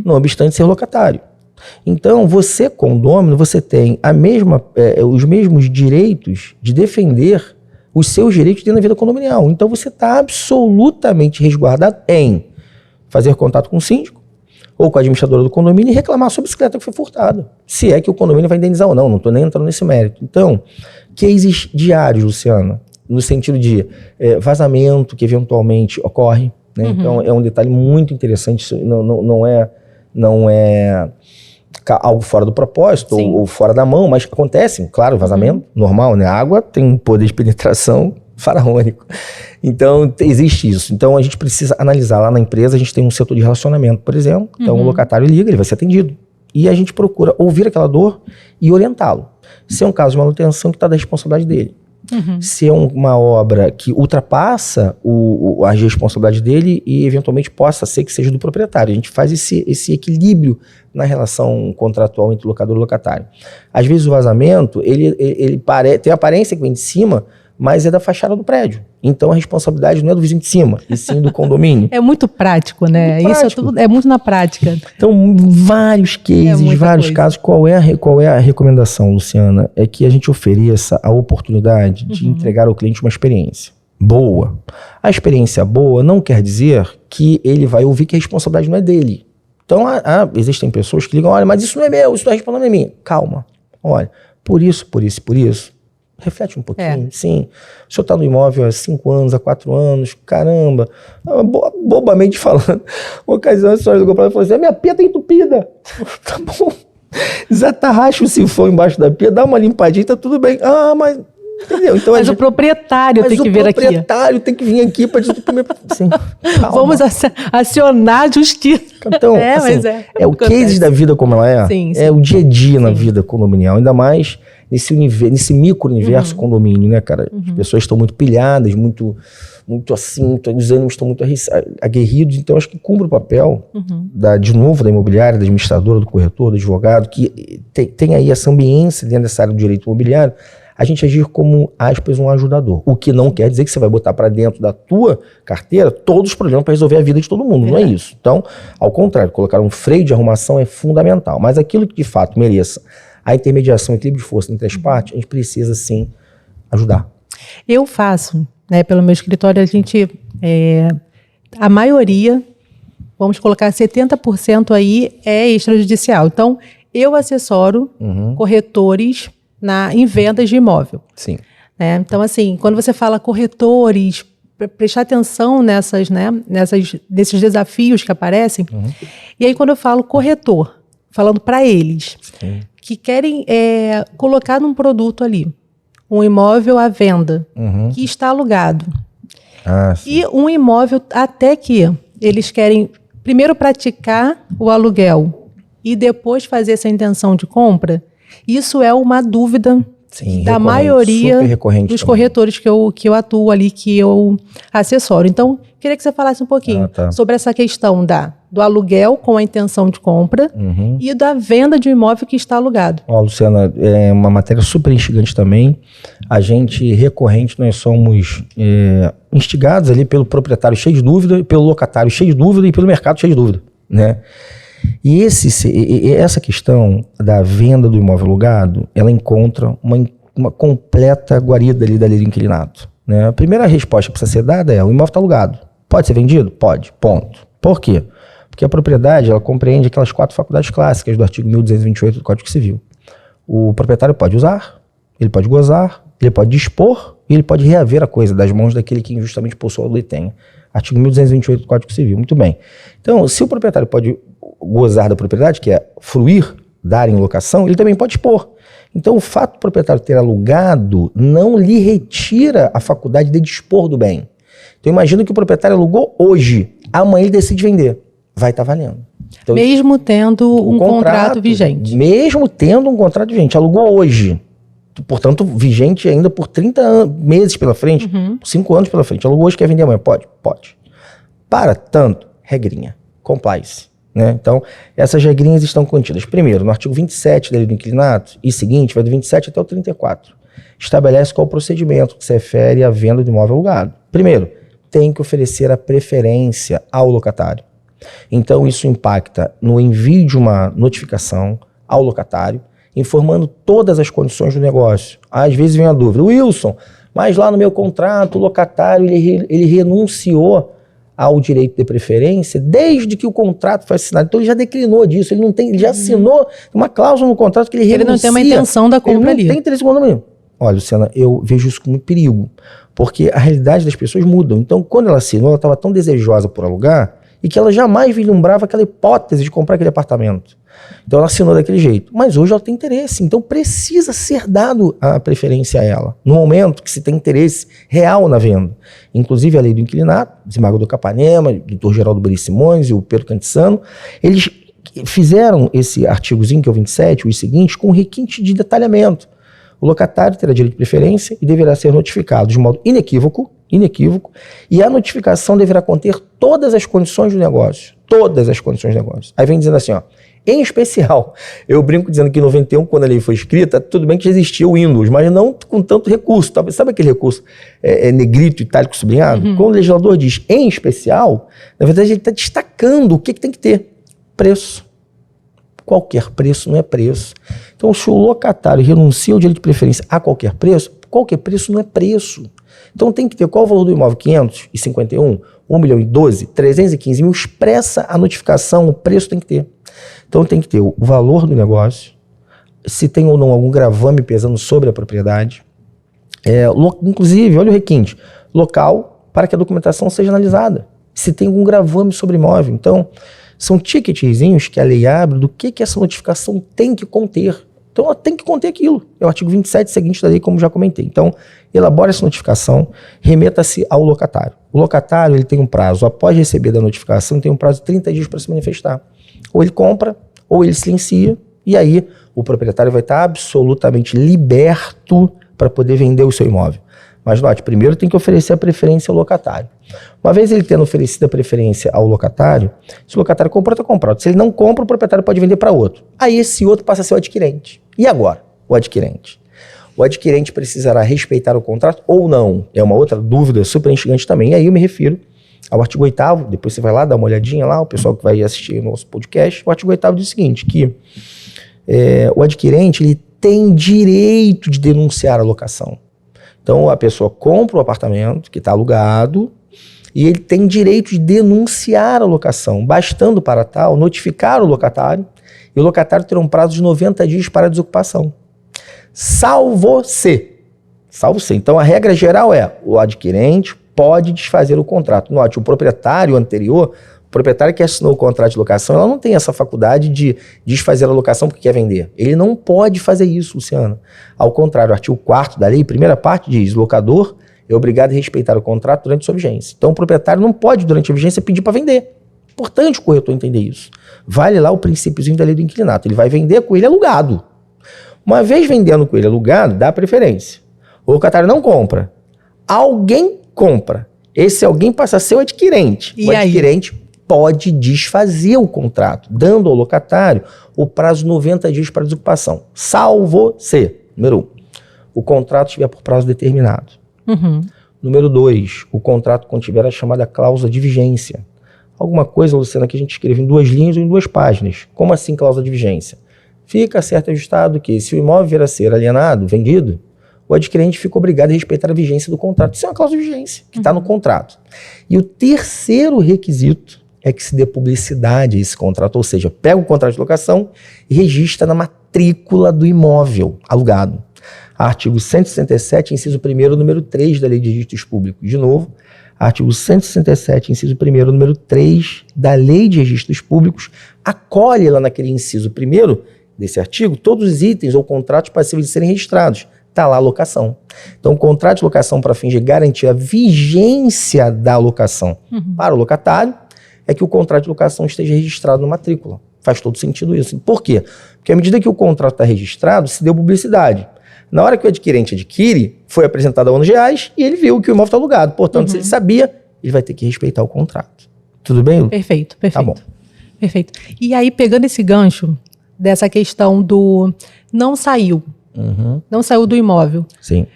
não obstante ser locatário. Então, você, condômino, você tem os mesmos direitos de defender os seus direitos dentro da vida condominial. Então, você está absolutamente resguardado em fazer contato com o síndico ou com a administradora do condomínio e reclamar sobre a bicicleta que foi furtada. Se é que o condomínio vai indenizar ou não. Não estou nem entrando nesse mérito. Então, cases diários, Luciana, no sentido de vazamento que eventualmente ocorre, né? Então, é um detalhe muito interessante. Isso não é algo fora do propósito ou fora da mão, mas acontece, claro, vazamento normal, né? A água tem um poder de penetração faraônico. Então, existe isso. Então, a gente precisa analisar. Lá na empresa, a gente tem um setor de relacionamento, por exemplo. Então, o locatário liga, ele vai ser atendido. E a gente procura ouvir aquela dor e orientá-lo. Se é um caso de manutenção, que está da responsabilidade dele. Se é uma obra que ultrapassa as responsabilidades dele e eventualmente possa ser que seja do proprietário. A gente faz esse equilíbrio na relação contratual entre locador e locatário. Às vezes o vazamento, ele tem a aparência que vem de cima, mas é da fachada do prédio. Então a responsabilidade não é do vizinho de cima, e sim do condomínio. É muito prático, né? Muito prático. Isso é muito na prática. Então, vários cases, vários casos. Qual é a recomendação, Luciana? É que a gente ofereça a oportunidade de entregar ao cliente uma experiência boa. A experiência boa não quer dizer que ele vai ouvir que a responsabilidade não é dele. Então, existem pessoas que ligam, olha, mas isso não é meu, isso não é responsabilidade minha. Calma, olha, por isso. Reflete um pouquinho, sim. O senhor está no imóvel há 5 anos, há 4 anos, caramba. Bobamente falando, uma ocasião a senhora ligou para ela e falou assim, a minha pia está entupida. Tá bom. Desatarracha o sifão embaixo da pia, dá uma limpadinha, tá tudo bem. Mas... Entendeu? Então, mas o proprietário tem que vir aqui. O proprietário tem que vir aqui para desentupir. Sim, vamos acionar a justiça. Então, o case da vida como ela é. Sim. É o dia a dia na vida condominial. Ainda mais nesse micro-universo condomínio, né, cara? As pessoas estão muito pilhadas, muito assim, os ânimos estão muito aguerridos. Então, acho que cumpre o papel, de novo, da imobiliária, da administradora, do corretor, do advogado, que tem aí essa ambiência dentro dessa área do direito imobiliário, a gente agir como, aspas, um ajudador. O que não quer dizer que você vai botar para dentro da tua carteira todos os problemas para resolver a vida de todo mundo. Não é isso. Então, ao contrário, colocar um freio de arrumação é fundamental. Mas aquilo que de fato mereça a intermediação, equilíbrio de força entre as partes, a gente precisa sim ajudar. Eu faço, né, pelo meu escritório, a gente, a maioria, vamos colocar 70% aí é extrajudicial. Então, eu assessoro corretores em vendas de imóvel. Sim. Então, assim, quando você fala corretores, prestar atenção nesses desafios que aparecem. E aí, quando eu falo corretor, falando para eles, que querem colocar num produto ali, um imóvel à venda, que está alugado. E um imóvel até que eles querem primeiro praticar o aluguel e depois fazer essa intenção de compra. Isso é uma dúvida da maioria dos corretores que eu atuo ali, que eu assessoro. Então, queria que você falasse um pouquinho sobre essa questão do aluguel com a intenção de compra e da venda de um imóvel que está alugado. Luciana, é uma matéria super instigante também. A gente, recorrente, nós somos instigados ali pelo proprietário cheio de dúvida, pelo locatário cheio de dúvida e pelo mercado cheio de dúvida, né? E essa questão da venda do imóvel alugado, ela encontra uma completa guarida ali da lei do inquilinato, né? A primeira resposta que precisa ser dada é: o imóvel está alugado. Pode ser vendido? Pode. Ponto. Por quê? Porque a propriedade, ela compreende aquelas 4 faculdades clássicas do artigo 1228 do Código Civil. O proprietário pode usar, ele pode gozar, ele pode dispor e ele pode reaver a coisa das mãos daquele que injustamente possui ou detém. Artigo 1228 do Código Civil. Muito bem. Então, se o proprietário pode gozar da propriedade, que é fruir, dar em locação, ele também pode expor. Então, o fato do proprietário ter alugado não lhe retira a faculdade de dispor do bem. Então, imagina que o proprietário alugou hoje, amanhã ele decide vender. Vai estar valendo. Então, mesmo tendo um contrato vigente. Mesmo tendo um contrato vigente. Alugou hoje. Portanto, vigente ainda por 30 meses pela frente, 5 anos pela frente. Alugou hoje, quer vender amanhã? Pode? Pode. Para tanto, regrinha. Compliance. Né? Então, essas regrinhas estão contidas. Primeiro, no artigo 27 da lei do inquilinato e seguinte, vai do 27 até o 34. Estabelece qual o procedimento que se refere à venda de imóvel alugado. Primeiro, tem que oferecer a preferência ao locatário. Então isso impacta no envio de uma notificação ao locatário, informando todas as condições do negócio. Às vezes vem a dúvida, Wilson, mas lá no meu contrato o locatário ele renunciou ao direito de preferência desde que o contrato foi assinado. Então ele já declinou disso, ele já assinou uma cláusula no contrato que ele renuncia. Ele não tem uma intenção da compra ali. Ele não tem interesse em compra. Olha, Luciana, eu vejo isso como um perigo, porque a realidade das pessoas muda. Então, quando ela assinou, ela estava tão desejosa por alugar e que ela jamais vislumbrava aquela hipótese de comprar aquele apartamento. Então, ela assinou daquele jeito. Mas hoje ela tem interesse, então precisa ser dado a preferência a ela, no momento que se tem interesse real na venda. Inclusive, a lei do inquilinato, desembargador Capanema, o doutor Geraldo Buri Simões e o Pedro Cantissano, eles fizeram esse artigozinho, que é o 27, o seguinte, com requinte de detalhamento. O locatário terá direito de preferência e deverá ser notificado de modo inequívoco, e a notificação deverá conter todas as condições do negócio. Todas as condições do negócio. Aí vem dizendo assim, ó, em especial, eu brinco dizendo que em 91, quando a lei foi escrita, tudo bem que já existia o Windows, mas não com tanto recurso. Sabe aquele recurso negrito, itálico, sublinhado? Quando o legislador diz em especial, na verdade ele está destacando o que tem que ter. Preço. Qualquer preço não é preço. Então, se o locatário renuncia ao direito de preferência a qualquer preço não é preço. Então, tem que ter qual o valor do imóvel? 551, 1.012.000, 315 mil, expressa a notificação, o preço tem que ter. Então, tem que ter o valor do negócio, se tem ou não algum gravame pesando sobre a propriedade. Inclusive, olha o requinte, local para que a documentação seja analisada. Se tem algum gravame sobre o imóvel. Então, são ticketzinhos que a lei abre do que essa notificação tem que conter. Então, ela tem que conter aquilo. É o artigo 27 seguinte da lei, como já comentei. Então, elabora essa notificação, remeta-se ao locatário. O locatário ele tem um prazo, após receber da notificação, tem um prazo de 30 dias para se manifestar. Ou ele compra, ou ele silencia, e aí o proprietário vai estar absolutamente liberto para poder vender o seu imóvel. Mas note, primeiro tem que oferecer a preferência ao locatário. Uma vez ele tendo oferecido a preferência ao locatário, se o locatário comprou, está comprado. Se ele não compra, o proprietário pode vender para outro. Aí esse outro passa a ser o adquirente. E agora? O adquirente. O adquirente precisará respeitar o contrato ou não? É uma outra dúvida super instigante também. E aí eu me refiro ao artigo 8º, depois você vai lá, dá uma olhadinha lá, o pessoal que vai assistir o nosso podcast. O artigo 8º diz o seguinte, que o adquirente ele tem direito de denunciar a locação. Então, a pessoa compra o apartamento que está alugado e ele tem direito de denunciar a locação, bastando para tal notificar o locatário, e o locatário terá um prazo de 90 dias para a desocupação. Salvo se. Então, a regra geral é o adquirente pode desfazer o contrato. Note, o proprietário anterior, o proprietário que assinou o contrato de locação, ela não tem essa faculdade de desfazer a locação porque quer vender. Ele não pode fazer isso, Luciana. Ao contrário, o artigo 4º da lei, primeira parte, diz: locador é obrigado a respeitar o contrato durante sua vigência. Então, o proprietário não pode, durante a vigência, pedir para vender. Importante o corretor entender isso. Vale lá o princípiozinho da lei do inquilinato. Ele vai vender com ele alugado. Uma vez vendendo com ele alugado, dá preferência. O locatário não compra. Alguém compra. Esse alguém passa a ser o adquirente. E o adquirente pode desfazer o contrato, dando ao locatário o prazo de 90 dias para desocupação. Salvo se, número 1, o contrato estiver por prazo determinado. Número 2, o contrato contiver a chamada cláusula de vigência. Alguma coisa, Luciana, que a gente escreve em 2 linhas ou em 2 páginas. Como assim cláusula de vigência? Fica certo ajustado que, se o imóvel vier a ser alienado, vendido, o adquirente fica obrigado a respeitar a vigência do contrato. Isso é uma cláusula de vigência, que está no contrato. E o terceiro requisito é que se dê publicidade a esse contrato, ou seja, pega o contrato de locação e registra na matrícula do imóvel alugado. Artigo 167, inciso 1º, número 3 da Lei de Registros Públicos. De novo, artigo 167, inciso 1º, número 3 da Lei de Registros Públicos, acolhe lá naquele inciso 1º desse artigo todos os itens ou contratos passíveis de serem registrados. Está lá a locação. Então, o contrato de locação, para fins de garantir a vigência da locação para o locatário, é que o contrato de locação esteja registrado na matrícula. Faz todo sentido isso. Por quê? Porque à medida que o contrato está registrado, se deu publicidade. Na hora que o adquirente adquire, foi apresentado a R$1 e ele viu que o imóvel está alugado. Portanto, se ele sabia, ele vai ter que respeitar o contrato. Tudo bem, Lu? Perfeito. Tá bom. Perfeito. E aí, pegando esse gancho dessa questão do não saiu do imóvel. Sim.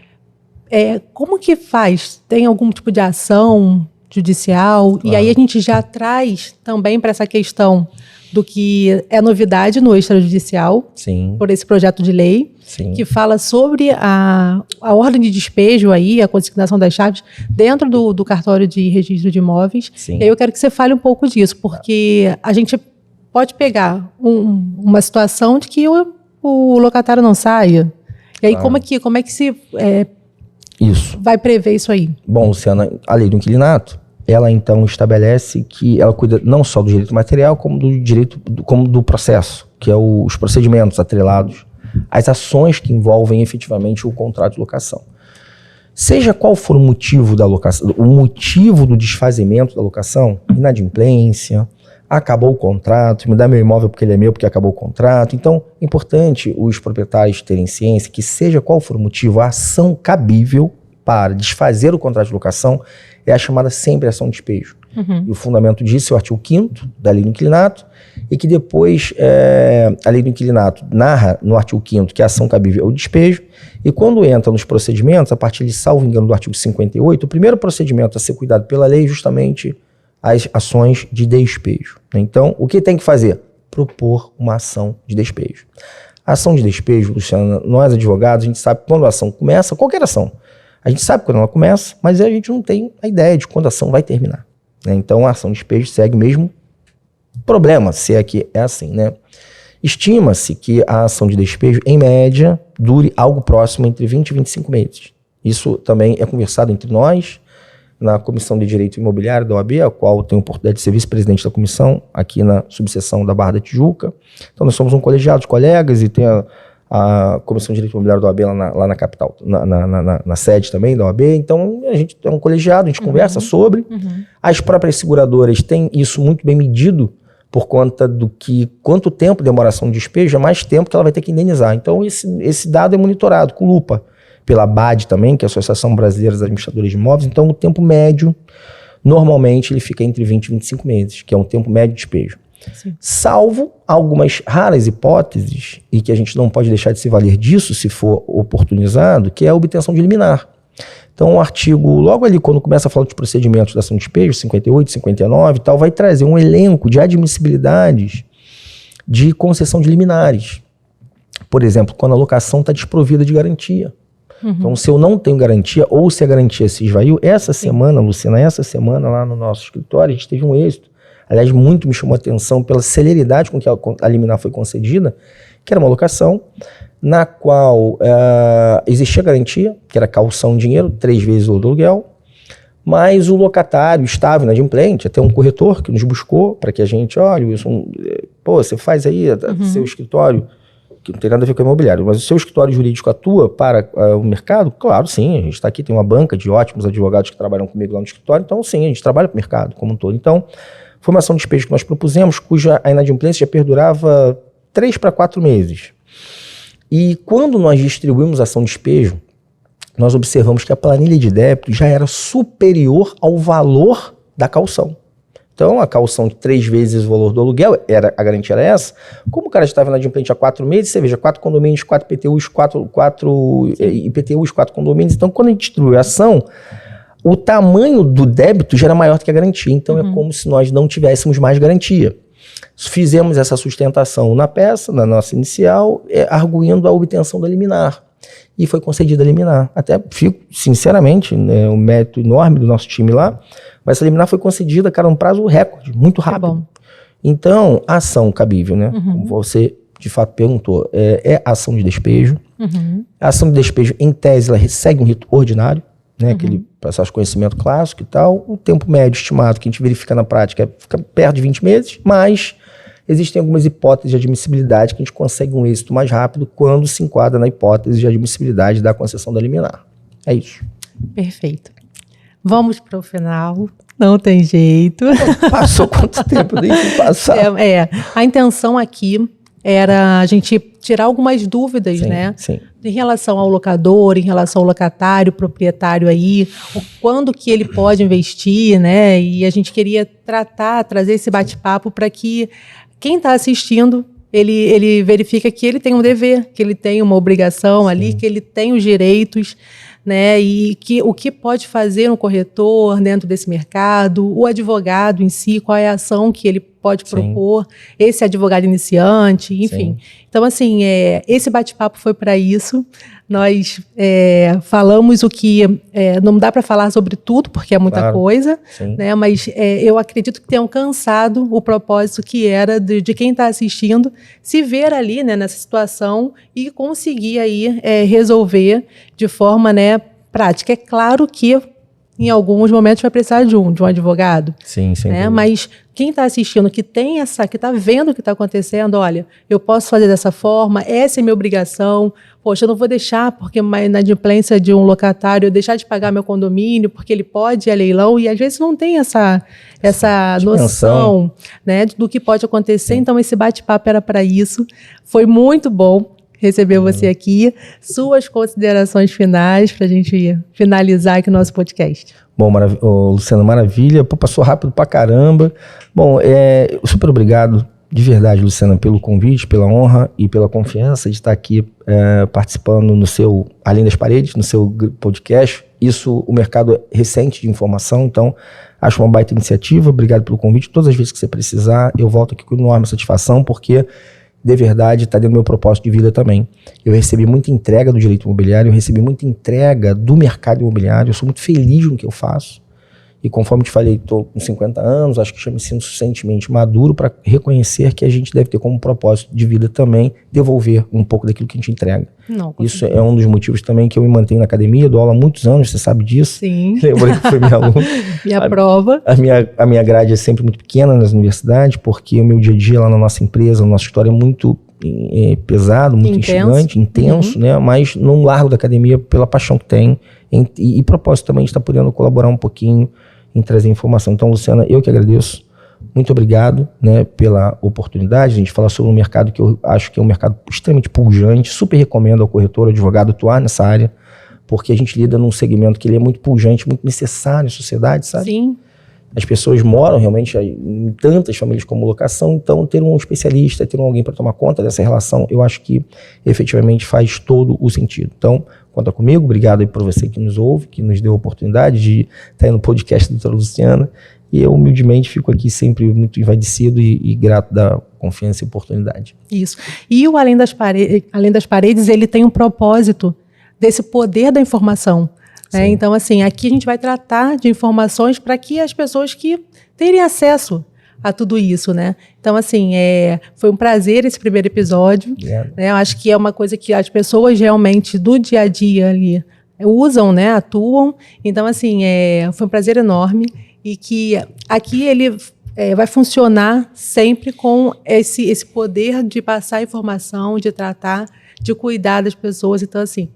Como que faz? Tem algum tipo de ação? judicial. E aí a gente já traz também para essa questão do que é novidade no extrajudicial, por esse projeto de lei, que fala sobre a ordem de despejo aí, a consignação das chaves dentro do cartório de registro de imóveis. E aí eu quero que você fale um pouco disso, porque a gente pode pegar uma situação de que o locatário não saia. E aí como é que se vai prever isso aí? Bom, Luciana, a lei do inquilinato, ela então estabelece que ela cuida não só do direito material, como do direito, como do processo, que é os procedimentos atrelados às ações que envolvem efetivamente o contrato de locação. Seja qual for o motivo da locação, o motivo do desfazimento da locação, inadimplência, acabou o contrato, me dá meu imóvel porque ele é meu, porque acabou o contrato. Então, é importante os proprietários terem ciência que, seja qual for o motivo, a ação cabível para desfazer o contrato de locação é a chamada sempre ação de despejo. E o fundamento disso é o artigo 5º da Lei do Inquilinato, e que depois a Lei do Inquilinato narra no artigo 5º que a ação cabível é o despejo, e quando entra nos procedimentos, a partir de, salvo engano, do artigo 58, o primeiro procedimento a ser cuidado pela lei é justamente as ações de despejo. Então, o que tem que fazer? Propor uma ação de despejo. A ação de despejo, Luciana, nós advogados, a gente sabe quando a ação começa, qualquer ação, a gente sabe quando ela começa, mas a gente não tem a ideia de quando a ação vai terminar. Então, a ação de despejo segue o mesmo problema, se é que é assim, né? Estima-se que a ação de despejo, em média, dure algo próximo entre 20 e 25 meses. Isso também é conversado entre nós, na Comissão de Direito Imobiliário da OAB, a qual eu tenho a oportunidade de ser vice-presidente da comissão, aqui na subseção da Barra da Tijuca. Então, nós somos um colegiado de colegas e tem a Comissão de Direito Imobiliário da OAB lá na capital, na sede também da OAB. Então, a gente é um colegiado, a gente conversa sobre. As próprias seguradoras têm isso muito bem medido por conta do que, quanto tempo demora a ação de despejo, é mais tempo que ela vai ter que indenizar. Então, esse dado é monitorado com lupa pela ABAD também, que é a Associação Brasileira dos Administradores de Imóveis. Então, o tempo médio, normalmente, ele fica entre 20 e 25 meses, que é um tempo médio de despejo. Salvo algumas raras hipóteses, e que a gente não pode deixar de se valer disso se for oportunizado, que é a obtenção de liminar. Então, o artigo, logo ali, quando começa a falar dos procedimentos da ação de despejo, 58, 59 e tal, vai trazer um elenco de admissibilidades de concessão de liminares. Por exemplo, quando a locação está desprovida de garantia. Então, se eu não tenho garantia, ou se a garantia se esvaiu, essa semana, Luciana, lá no nosso escritório, a gente teve um êxito. Aliás, muito me chamou a atenção pela celeridade com que a liminar foi concedida, que era uma locação na qual existia garantia, que era caução em dinheiro, 3 vezes o aluguel, mas o locatário estava inadimplente, até um corretor que nos buscou para que a gente, olha, Wilson, você faz aí seu escritório, que não tem nada a ver com o imobiliário, mas o seu escritório jurídico atua para o mercado? Claro, sim, a gente está aqui, tem uma banca de ótimos advogados que trabalham comigo lá no escritório, então sim, a gente trabalha para o mercado como um todo. Então, foi uma ação de despejo que nós propusemos, cuja a inadimplência já perdurava 3 para 4 meses. E quando nós distribuímos a ação de despejo, nós observamos que a planilha de débito já era superior ao valor da caução. Então, a caução de 3 vezes o valor do aluguel, a garantia era essa. Como o cara já estava inadimplente há 4 meses, você veja, 4 condomínios, 4 IPTUs, 4 IPTUs, 4 condomínios. Então, quando a gente distribui a ação, o tamanho do débito já era maior do que a garantia. Então, é como se nós não tivéssemos mais garantia. Fizemos essa sustentação na peça, na nossa inicial, arguindo a obtenção da liminar. E foi concedida a liminar. Até fico, sinceramente, um mérito enorme do nosso time lá, mas essa liminar foi concedida, cara, num prazo recorde, muito rápido. Então, a ação cabível, né? Como você, de fato, perguntou, é a ação de despejo. A ação de despejo, em tese, ela segue um rito ordinário, né? Aquele processo de conhecimento clássico e tal. O tempo médio estimado que a gente verifica na prática fica perto de 20 meses, mas existem algumas hipóteses de admissibilidade que a gente consegue um êxito mais rápido quando se enquadra na hipótese de admissibilidade da concessão da liminar. É isso. Perfeito. Vamos para o final. Não tem jeito. Passou quanto tempo? Deixa eu passar. A intenção aqui era a gente tirar algumas dúvidas, né? Sim. Em relação ao locador, em relação ao locatário, proprietário aí, quando que ele pode investir, né? E a gente queria trazer esse bate-papo para que quem está assistindo ele verifica que ele tem um dever, que ele tem uma obrigação ali, que ele tem os direitos, né? E que o que pode fazer um corretor dentro desse mercado, o advogado em si, qual é a ação que ele pode propor, esse advogado iniciante, enfim. Então, assim, esse bate-papo foi para isso. Nós falamos o que... não dá para falar sobre tudo, porque é muita coisa, né? Mas eu acredito que tenham alcançado o propósito que era de quem está assistindo se ver ali, né, nessa situação e conseguir aí resolver de forma, né, prática. É claro que em alguns momentos vai precisar de um advogado. Sim, sim. Né? Mas quem está assistindo, que está vendo o que está acontecendo, olha, eu posso fazer dessa forma, essa é minha obrigação. Poxa, eu não vou deixar, porque na inadimplência de um locatário, eu deixar de pagar meu condomínio, porque ele pode ir a leilão, e às vezes não tem essa noção, né, do que pode acontecer. Então, esse bate-papo era para isso. Foi muito bom receber você aqui. Suas considerações finais para a gente finalizar aqui o nosso podcast. Bom, Luciana, maravilha. Pô, passou rápido pra caramba. Bom, super obrigado de verdade, Luciana, pelo convite, pela honra e pela confiança de estar aqui participando no seu Além das Paredes, no seu podcast. Isso, o mercado recente de informação, então acho uma baita iniciativa. Obrigado pelo convite. Todas as vezes que você precisar, eu volto aqui com enorme satisfação, porque de verdade está dentro do meu propósito de vida também. Eu recebi muita entrega do direito imobiliário, eu recebi muita entrega do mercado imobiliário, eu sou muito feliz no que eu faço. E conforme te falei, estou com 50 anos, acho que já me sinto suficientemente maduro para reconhecer que a gente deve ter como propósito de vida também devolver um pouco daquilo que a gente entrega. Isso é um dos motivos também que eu me mantenho na academia, dou aula há muitos anos, você sabe disso. Sim. Lembrei que foi minha aluna. Minha prova. A minha grade é sempre muito pequena nas universidades, porque o meu dia a dia lá na nossa empresa, a nossa história é muito pesado, muito instigante, intenso, né? Mas não largo da academia pela paixão que tem e propósito também de estar podendo colaborar um pouquinho em trazer informação. Então, Luciana, eu que agradeço. Muito obrigado, né, pela oportunidade. A gente falar sobre um mercado que eu acho que é um mercado extremamente pujante. Super recomendo ao corretor, ao advogado atuar nessa área, porque a gente lida num segmento que ele é muito pujante, muito necessário em sociedade, sabe? Sim. As pessoas moram realmente em tantas famílias como locação, então ter um especialista, ter alguém para tomar conta dessa relação, eu acho que efetivamente faz todo o sentido. Então, conta comigo, obrigado aí por você que nos ouve, que nos deu a oportunidade de estar aí no podcast da doutora Luciana, e eu humildemente fico aqui sempre muito envaidecido e grato da confiança e oportunidade. Isso. E o Além das Paredes, ele tem um propósito desse poder da informação. Então, assim, aqui a gente vai tratar de informações para que as pessoas que terem acesso a tudo isso, né? Então, assim, foi um prazer esse primeiro episódio. Né? Eu acho que é uma coisa que as pessoas realmente do dia a dia ali usam, né? Atuam. Então, assim, foi um prazer enorme e que aqui ele vai funcionar sempre com esse poder de passar informação, de tratar, de cuidar das pessoas. Então, assim,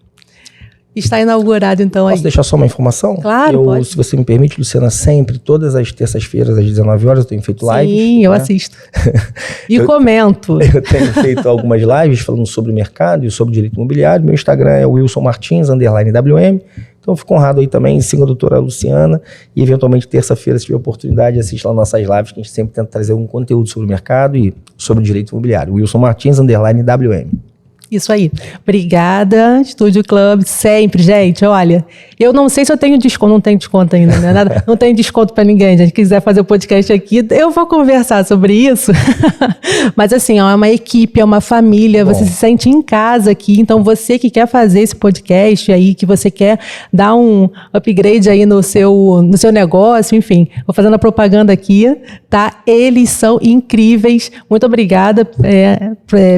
está inaugurado, então, aí. Posso deixar só uma informação? Claro, pode. Se você me permite, Luciana, sempre, todas as terças-feiras, às 19 horas, eu tenho feito lives. Sim, eu assisto. E comento. Eu tenho feito algumas lives falando sobre o mercado e sobre direito imobiliário. Meu Instagram é Wilson Martins, _WM. Então, eu fico honrado aí também. Siga a doutora Luciana e, eventualmente, terça-feira, se tiver oportunidade, assista lá nossas lives, que a gente sempre tenta trazer algum conteúdo sobre o mercado e sobre o direito imobiliário. Wilson Martins, _WM. Isso aí. Obrigada, Estúdio Club, sempre, gente. Olha, eu não sei se eu tenho desconto, não tenho desconto ainda, né? Nada, não tem desconto para ninguém, gente. Quiser fazer o podcast aqui, eu vou conversar sobre isso. Mas assim, é uma equipe, é uma família, você se sente em casa aqui. Então, você que quer fazer esse podcast aí, que você quer dar um upgrade aí no seu negócio, enfim, vou fazendo a propaganda aqui, tá? Eles são incríveis. Muito obrigada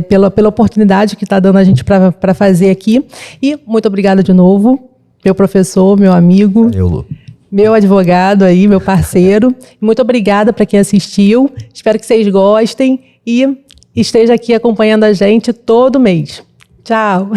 pela oportunidade que está dando a gente para fazer aqui. E muito obrigada de novo, meu professor, meu amigo, Valeu, Lu. Meu advogado aí, meu parceiro. Muito obrigada para quem assistiu. Espero que vocês gostem e esteja aqui acompanhando a gente todo mês. Tchau!